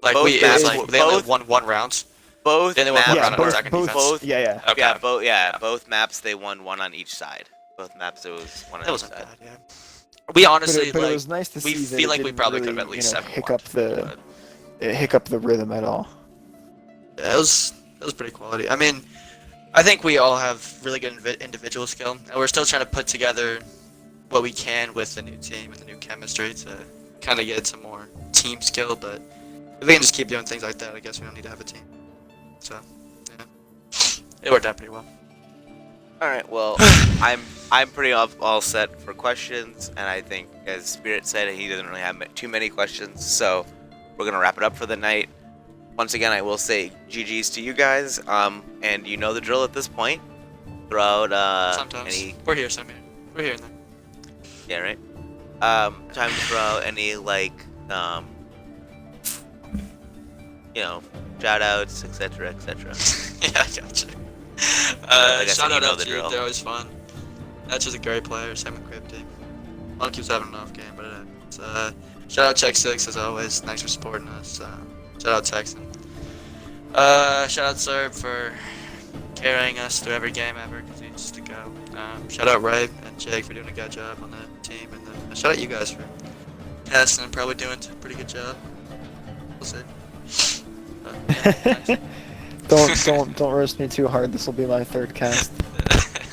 Like Both it was maps- like they only both- won one round. Both Then they won one maps, round of both, attack and both, defense. Both- yeah. Okay. both maps they won one on each side. Both maps it was one on That each wasn't side. bad, yeah. We But honestly it like was nice to we see that feel it like we didn't probably really, could have at least 7-1. hiccup the rhythm at all. Yeah, it was pretty quality. I mean, I think we all have really good individual skill, and we're still trying to put together what we can with the new team, with the new chemistry to kind of get some more team skill. But if we can just keep doing things like that, I guess we don't need to have a team. So, yeah, it worked out pretty well. All right. Well, I'm pretty all set for questions, and I think as Spirit said, he doesn't really have too many questions, so we're gonna wrap it up for the night. Once again, I will say GG's to you guys. And you know the drill at this point. Throw out Sometimes any we're here, we're here and there. yeah right. Time to throw any like shout outs, etc. Yeah, I gotcha. Like I said, Shout you out know the LG, drill. they're always fun. That's just a great player, same with Crypty. One keeps having an off game, but it happens. Shout out Check 6 as always, thanks for supporting us. Shout out Texan. Shout out Serb for carrying us through every game ever, because he used to go. Shout out Ray and Jake for doing a good job on the team, and then shout out you guys for casting and probably doing a pretty good job. We'll see. Yeah, thanks. Don't roast me too hard. This will be my third cast.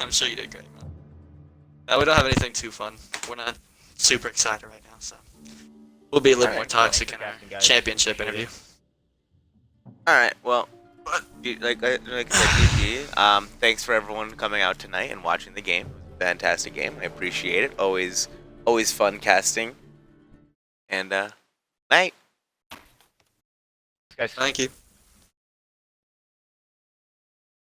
I'm sure you did great, man. We don't have anything too fun. We're not super excited right now, so we'll be a little more toxic in our championship interview. All right. Well, like I said, GG. Thanks for everyone coming out tonight and watching the game. Fantastic game. I appreciate it. Always fun casting. And night. Guys. Thank you.